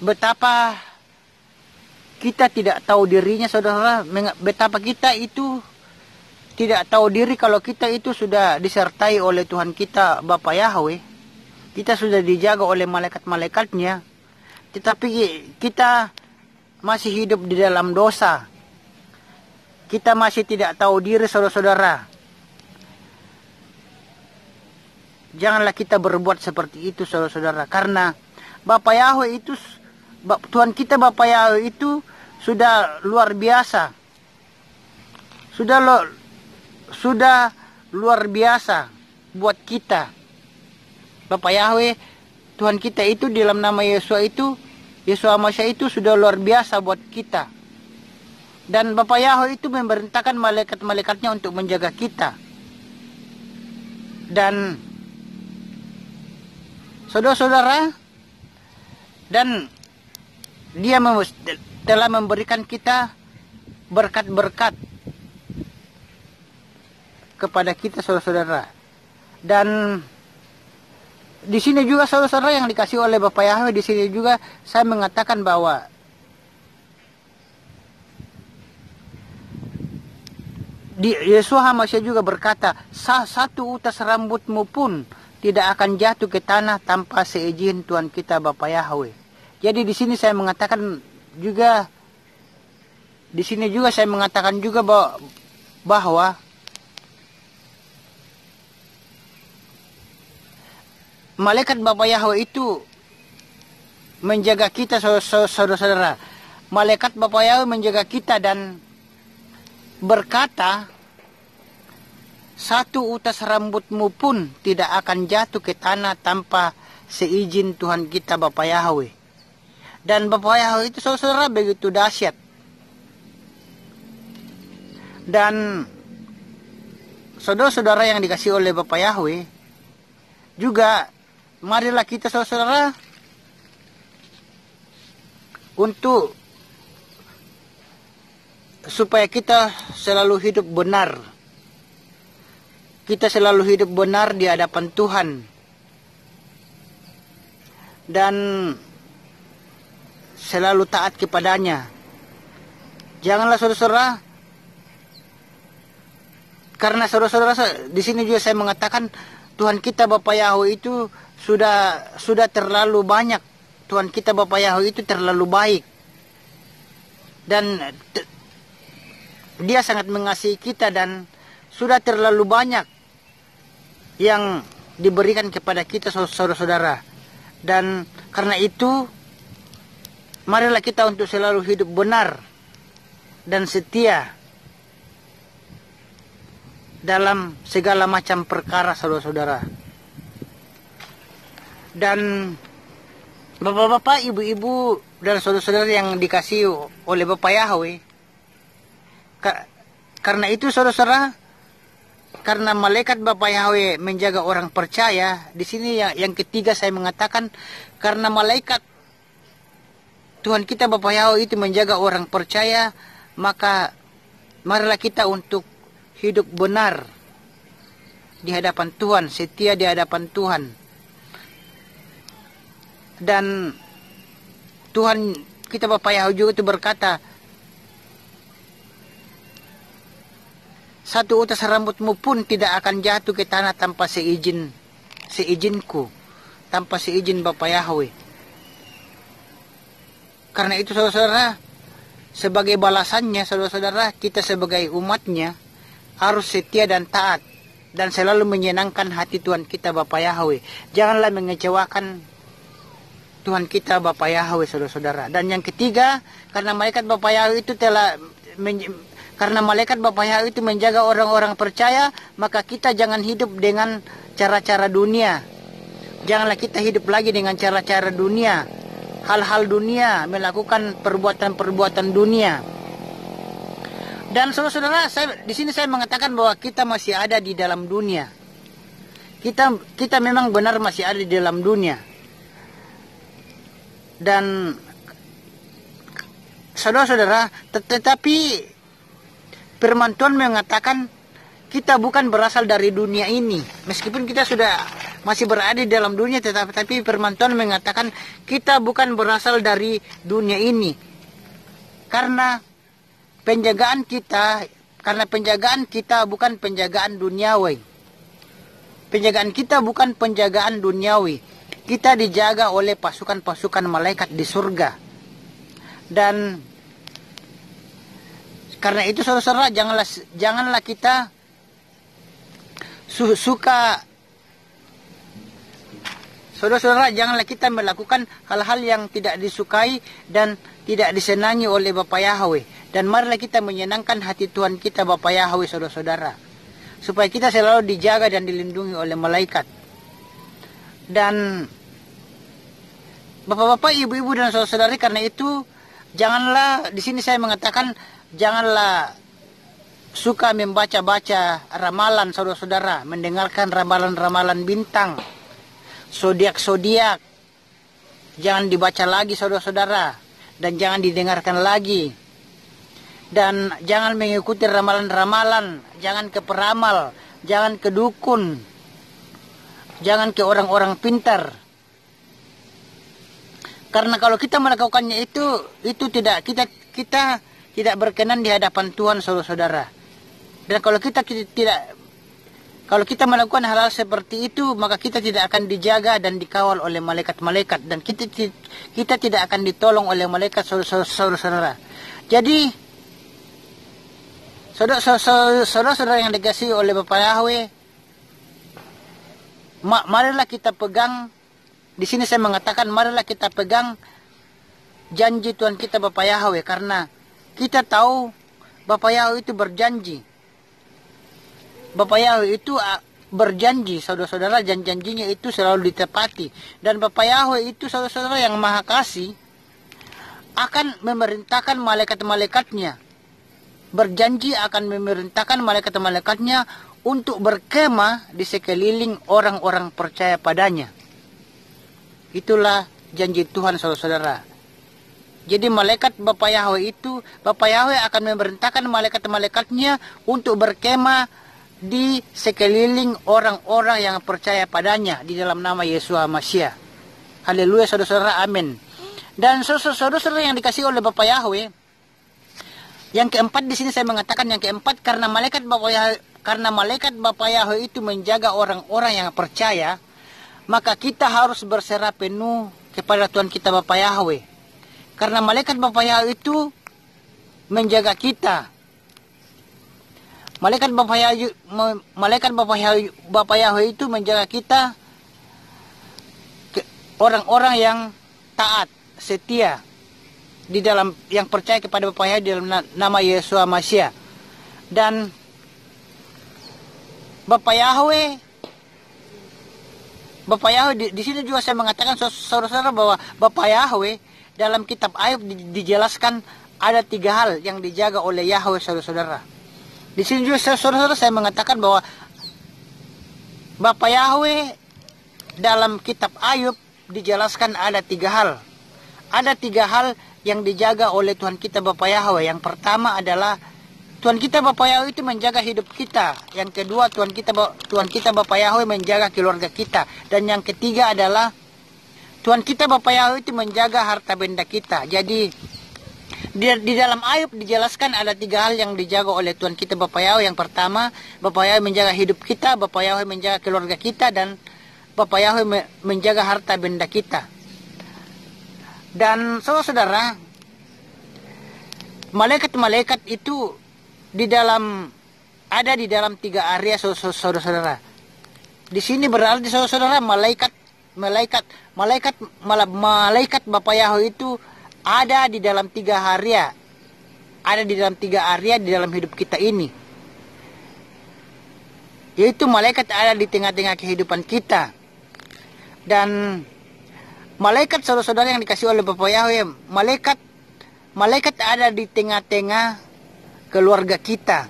betapa kita tidak tahu dirinya, saudara. Betapa kita itu tidak tahu diri kalau kita itu sudah disertai oleh Tuhan kita Bapa Yahweh. Kita sudah dijaga oleh malaikat-malaikatnya, tetapi kita masih hidup di dalam dosa. Kita masih tidak tahu diri, saudara-saudara. Janganlah kita berbuat seperti itu, saudara-saudara. Karena Bapa Yahweh itu, Tuhan kita Bapa Yahweh itu sudah luar biasa. Sudah luar biasa buat kita. Bapa Yahweh, Tuhan kita itu di dalam nama Yesus itu, Yesus Amasya itu sudah luar biasa buat kita. Dan Bapa Yahweh itu memerintahkan malaikat-malaikatnya untuk menjaga kita. Dan saudara-saudara, dan Dia telah memberikan kita berkat-berkat kepada kita, saudara-saudara. Dan di sini juga saudara-saudara yang dikasih oleh Bapa Yahweh, di sini juga saya mengatakan bahwa Yesus Hamasya juga berkata, satu utas rambutmu pun tidak akan jatuh ke tanah tanpa seizin Tuhan kita Bapa Yahweh. Jadi di sini saya mengatakan juga, di sini juga saya mengatakan juga bahwa malaikat Bapa Yahweh itu menjaga kita, saudara-saudara. Malaikat Bapa Yahweh menjaga kita dan berkata, satu utas rambutmu pun tidak akan jatuh ke tanah tanpa seizin Tuhan kita Bapa Yahweh. Dan Bapa Yahweh itu, saudara, begitu dahsyat. Dan saudara-saudara yang dikasih oleh Bapa Yahweh, juga marilah kita, saudara, untuk supaya kita selalu hidup benar. Kita selalu hidup benar di hadapan Tuhan. Dan selalu taat kepadanya. Janganlah, saudara-saudara, karena saudara-saudara di sini juga saya mengatakan Tuhan kita Bapa Yahweh itu sudah terlalu banyak. Tuhan kita Bapa Yahweh itu terlalu baik. Dan Dia sangat mengasihi kita, dan sudah terlalu banyak yang diberikan kepada kita, saudara-saudara. Dan karena itu, marilah kita untuk selalu hidup benar dan setia dalam segala macam perkara, saudara-saudara. Dan bapak-bapak, ibu-ibu, dan saudara-saudara yang dikasihi oleh Bapa Yahweh, karena itu, saudara-saudara, karena malaikat Bapa Yahweh menjaga orang percaya, di sini yang ketiga saya mengatakan, karena malaikat Tuhan kita Bapa Yahweh itu menjaga orang percaya, maka marilah kita untuk hidup benar di hadapan Tuhan, setia di hadapan Tuhan. Dan Tuhan kita Bapa Yahweh juga itu berkata, satu utas rambutmu pun tidak akan jatuh ke tanah tanpa seizinku, tanpa seizin Bapa Yahweh. Karena itu, saudara-saudara, sebagai balasannya, saudara-saudara, kita sebagai umatnya harus setia dan taat dan selalu menyenangkan hati Tuhan kita Bapa Yahweh. Janganlah mengecewakan Tuhan kita Bapa Yahweh, saudara-saudara. Dan yang ketiga, karena malaikat Bapa Yahweh itu karena malaikat Bapa Yahweh itu menjaga orang-orang percaya, maka kita jangan hidup dengan cara-cara dunia. Janganlah kita hidup lagi dengan cara-cara dunia, hal-hal dunia, melakukan perbuatan-perbuatan dunia. Dan saudara-saudara, di sini saya mengatakan bahwa kita masih ada di dalam dunia. Kita memang benar masih ada di dalam dunia. Dan saudara-saudara, tetapi firman Tuhan mengatakan kita bukan berasal dari dunia ini. Meskipun kita sudah masih berada di dalam dunia, tetapi firman Tuhan mengatakan kita bukan berasal dari dunia ini. Karena penjagaan kita bukan penjagaan duniawi. Penjagaan kita bukan penjagaan duniawi. Kita dijaga oleh pasukan-pasukan malaikat di surga. Dan karena itu saudara-saudara, janganlah kita saudara-saudara, janganlah kita melakukan hal-hal yang tidak disukai dan tidak disenangi oleh Bapa Yahweh. Dan marilah kita menyenangkan hati Tuhan kita Bapa Yahweh, saudara-saudara, supaya kita selalu dijaga dan dilindungi oleh malaikat. Dan bapak-bapak, ibu-ibu dan saudara-saudari, karena itu janganlah, di sini saya mengatakan janganlah suka membaca-baca ramalan, saudara-saudara, mendengarkan ramalan-ramalan bintang, zodiak-zodiak. Jangan dibaca lagi, saudara-saudara, dan jangan didengarkan lagi. Dan jangan mengikuti ramalan-ramalan, jangan ke peramal, jangan ke dukun, jangan ke orang-orang pintar. Karena kalau kita melakukannya itu tidak kita tidak berkenan di hadapan Tuhan, saudara-saudara. Dan kalau kita melakukan hal-hal seperti itu, maka kita tidak akan dijaga dan dikawal oleh malaikat-malaikat, dan kita tidak akan ditolong oleh malaikat, saudara-saudara. Jadi saudara-saudara yang dikasihi oleh Bapa Yahweh, marilah kita pegang. Di sini saya mengatakan marilah kita pegang janji Tuhan kita Bapa Yahweh, karena kita tahu Bapa Yahweh itu berjanji. Bapa Yahweh itu berjanji, saudara-saudara, janjinya itu selalu ditepati. Dan Bapa Yahweh itu, saudara-saudara, yang Maha Kasih, akan memerintahkan malaikat-malaikatnya, berjanji akan memerintahkan malaikat-malaikatnya untuk berkemah di sekeliling orang-orang percaya padanya. Itulah janji Tuhan, saudara-saudara. Jadi malaikat Bapa Yahweh itu, Bapa Yahweh akan memerintahkan malaikat-malaikatnya untuk berkemah di sekeliling orang-orang yang percaya padanya di dalam nama Yesus Masiah. Haleluya, saudara-saudara, amin. Dan saudara-saudara yang dikasihi oleh Bapa Yahweh, yang keempat di sini saya mengatakan yang keempat, karena malaikat Bapa Yahweh itu menjaga orang-orang yang percaya, maka kita harus berserah penuh kepada Tuhan kita Bapa Yahweh. Karena malaikat Bapa Yahweh itu menjaga kita. Malaikat Bapa Yahweh itu menjaga kita, orang-orang yang taat, setia di dalam yang percaya kepada Bapa Yahweh di dalam nama Yesus Masiah. Dan Bapa Yahweh di sini juga saya mengatakan, saudara-saudara, bahwa Bapa Yahweh dalam kitab Ayub dijelaskan ada 3 hal yang dijaga oleh Yahweh, saudara-saudara. Di sini juga saudara-saudara saya mengatakan bahwa Bapa Yahweh dalam kitab Ayub dijelaskan ada 3 hal. Ada 3 hal yang dijaga oleh Tuhan kita Bapa Yahweh. Yang pertama adalah Tuhan kita Bapa Yahweh itu menjaga hidup kita. Yang kedua, Tuhan kita Bapa Yahweh menjaga keluarga kita. Dan yang ketiga adalah Tuhan kita Bapa Yahweh itu menjaga harta benda kita. Jadi di dalam Ayub dijelaskan ada 3 hal yang dijaga oleh Tuhan kita Bapa Yahweh. Yang pertama, Bapa Yahweh menjaga hidup kita, Bapa Yahweh menjaga keluarga kita, dan Bapa Yahweh menjaga harta benda kita. Dan saudara-saudara, malaikat-malaikat itu di dalam ada di dalam 3 area, saudara-saudara. Di sini berarti saudara-saudara malaikat Bapa Yahweh itu ada di dalam 3 area. Ada di dalam 3 area di dalam hidup kita ini. Yaitu malaikat ada di tengah-tengah kehidupan kita. Dan malaikat saudara-saudara yang dikasih oleh Bapa Yahweh, malaikat ada di tengah-tengah keluarga kita.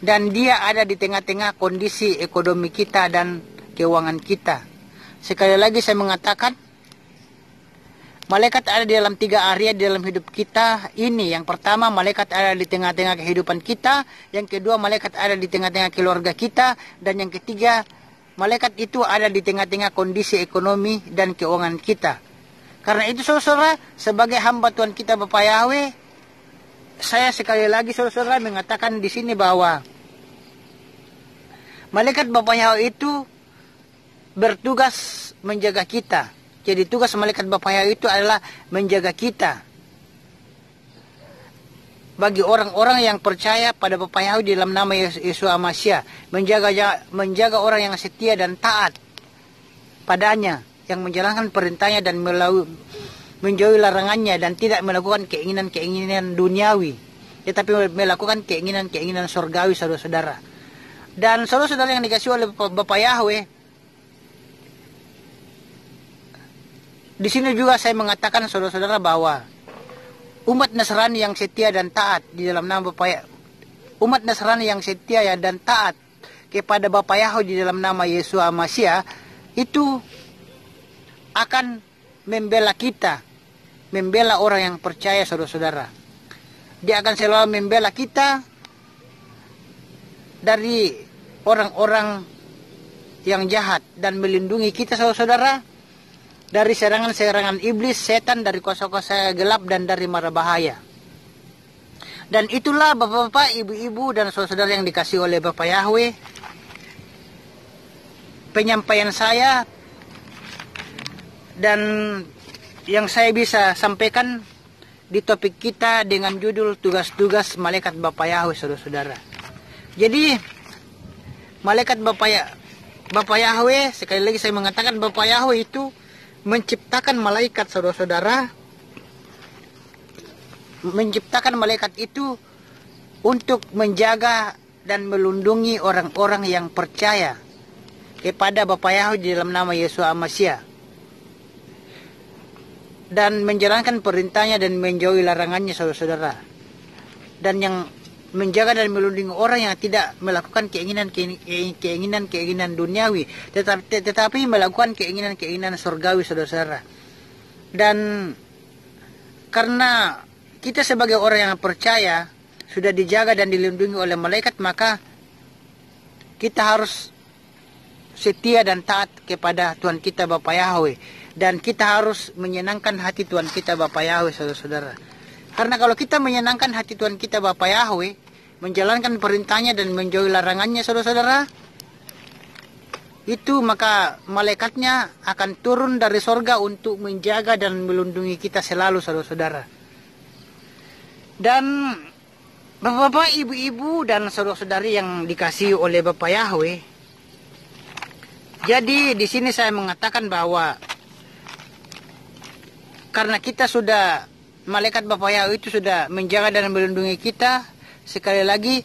Dan dia ada di tengah-tengah kondisi ekonomi kita dan keuangan kita. Sekali lagi saya mengatakan, malaikat ada di dalam 3 area di dalam hidup kita ini. Yang pertama, malaikat ada di tengah-tengah kehidupan kita. Yang kedua, malaikat ada di tengah-tengah keluarga kita. Dan yang ketiga, malaikat itu ada di tengah-tengah kondisi ekonomi dan keuangan kita. Karena itu saudara, sebagai hamba Tuhan kita Bapa Yahweh, saya sekali lagi saudara mengatakan di sini bahwa malaikat Bapa Yahweh itu bertugas menjaga kita. Jadi tugas malaikat Bapa Yahweh itu adalah menjaga kita. Bagi orang-orang yang percaya pada Bapa Yahweh di dalam nama Yesus Masya, menjaga orang yang setia dan taat padanya, yang menjalankan perintahnya dan menjauhi larangannya, dan tidak melakukan keinginan-keinginan duniawi, tetapi melakukan keinginan-keinginan surgawi, saudara-saudara. Dan saudara-saudara yang dikasih oleh Bapa Yahweh, di sini juga saya mengatakan saudara-saudara bahwa umat Nasrani yang setia dan taat di dalam nama Bapa Yahweh, umat Nasrani yang setia dan taat kepada Bapa Yahweh di dalam nama Yesus Masya, itu akan membela kita, membela orang yang percaya, saudara-saudara. Dia akan selalu membela kita dari orang-orang yang jahat dan melindungi kita, saudara-saudara, dari serangan-serangan iblis, setan, dari kuasa-kuasa gelap dan dari mara bahaya. Dan itulah bapak-bapak, ibu-ibu dan saudara-saudara yang dikasih oleh Bapa Yahweh, penyampaian saya dan yang saya bisa sampaikan di topik kita dengan judul tugas-tugas malaikat Bapa Yahweh, saudara-saudara. Jadi malaikat Bapa Yahweh, sekali lagi saya mengatakan Bapa Yahweh itu menciptakan malaikat, saudara-saudara, menciptakan malaikat itu untuk menjaga dan melindungi orang-orang yang percaya kepada Bapa Yahweh di dalam nama Yesus Masya, dan menjalankan perintahnya dan menjauhi larangannya, saudara-saudara. Dan yang menjaga dan melindungi orang yang tidak melakukan keinginan-keinginan duniawi, tetapi melakukan keinginan-keinginan surgawi, saudara-saudara. Dan karena kita sebagai orang yang percaya sudah dijaga dan dilindungi oleh malaikat, maka kita harus setia dan taat kepada Tuhan kita Bapa Yahweh, dan kita harus menyenangkan hati Tuhan kita Bapa Yahweh, saudara-saudara. Karena kalau kita menyenangkan hati Tuhan kita Bapa Yahweh, menjalankan perintahnya dan menjauhi larangannya, saudara-saudara, itu maka malaikatnya akan turun dari sorga untuk menjaga dan melindungi kita selalu, saudara-saudara. Dan bapak-bapak, ibu-ibu dan saudara-saudari yang dikasihi oleh Bapa Yahweh, jadi di sini saya mengatakan bahwa karena kita sudah, malaikat Bapa Yahweh itu sudah menjaga dan melindungi kita, sekali lagi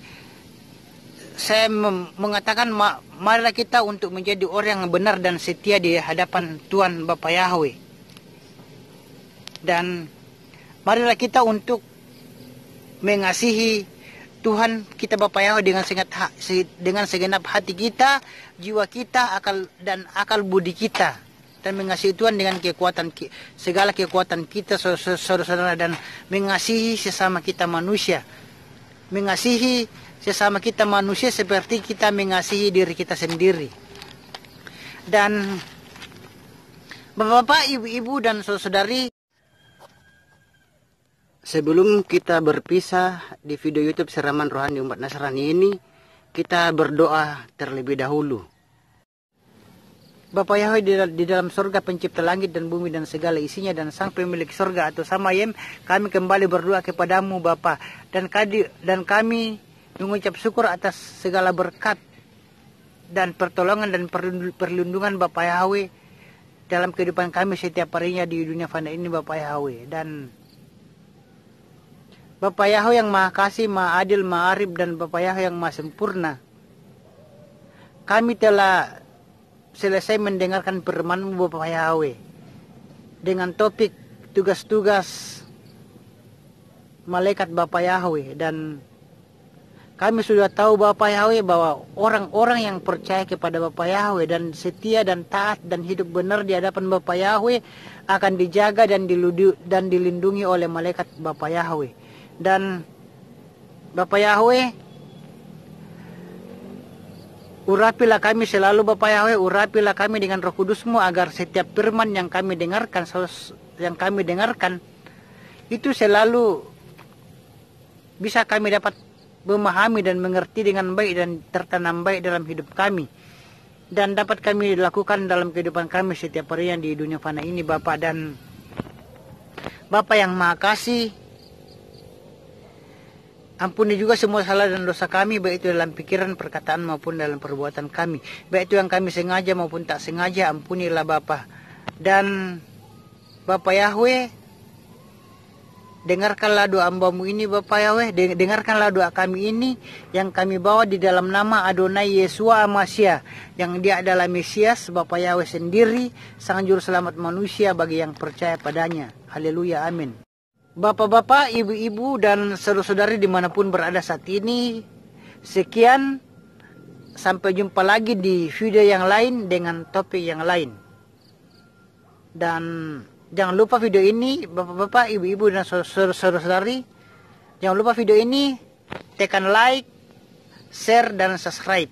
saya mengatakan marilah kita untuk menjadi orang yang benar dan setia di hadapan Tuhan Bapa Yahweh. Dan marilah kita untuk mengasihi Tuhan kita Bapa Yahweh dengan segenap hati kita, jiwa kita, akal budi kita, dan mengasihi Tuhan dengan segala kekuatan kita, saudara-saudara, dan mengasihi sesama kita manusia. Mengasihi sesama kita manusia seperti kita mengasihi diri kita sendiri. Dan bapak-bapak, ibu-ibu dan saudara-saudari, sebelum kita berpisah di video YouTube Siraman Rohani Umat Nasrani ini, kita berdoa terlebih dahulu. Bapa Yahweh di dalam surga, pencipta langit dan bumi dan segala isinya, dan sang pemilik surga atau Samayem, kami kembali berdoa kepadamu Bapa, dan kami mengucap syukur atas segala berkat dan pertolongan dan perlindungan Bapak Yahweh dalam kehidupan kami setiap harinya di dunia fana ini Bapak Yahweh. Dan Bapak Yahweh yang Maha Kasih, Maha Adil, Maha Arif, dan Bapak Yahweh yang Maha Sempurna, kami telah selesai mendengarkan firman-Mu Bapak Yahweh dengan topik tugas-tugas malaikat Bapak Yahweh. Dan kami sudah tahu Bapak Yahweh bahwa orang-orang yang percaya kepada Bapak Yahweh dan setia dan taat dan hidup benar di hadapan Bapak Yahweh akan dijaga dan dilindungi oleh malaikat Bapak Yahweh. Dan Bapak Yahweh, urapilah kami selalu Bapak Yahweh, urapilah kami dengan Roh Kudus-Mu agar setiap firman yang kami dengarkan itu selalu bisa kami dapat memahami dan mengerti dengan baik dan tertanam baik dalam hidup kami, dan dapat kami lakukan dalam kehidupan kami setiap hari yang di dunia fana ini Bapak. Dan Bapak yang Maha Kasih, ampuni juga semua salah dan dosa kami, baik itu dalam pikiran, perkataan maupun dalam perbuatan kami, baik itu yang kami sengaja maupun tak sengaja. Ampunilah Bapa. Dan Bapak Yahweh, dengarkanlah doa hamba-Mu ini Bapak Yahweh, dengarkanlah doa kami ini yang kami bawa di dalam nama Adonai Yesua Amasia, yang Dia adalah Mesias, Bapak Yahweh sendiri, Sang Juru Selamat manusia bagi yang percaya padanya. Haleluya, amin. Bapak-bapak, ibu-ibu, dan saudara-saudari dimanapun berada saat ini, sekian, sampai jumpa lagi di video yang lain dengan topik yang lain. Dan jangan lupa video ini, bapak-bapak, ibu-ibu, dan saudara-saudari, jangan lupa video ini tekan like, share, dan subscribe.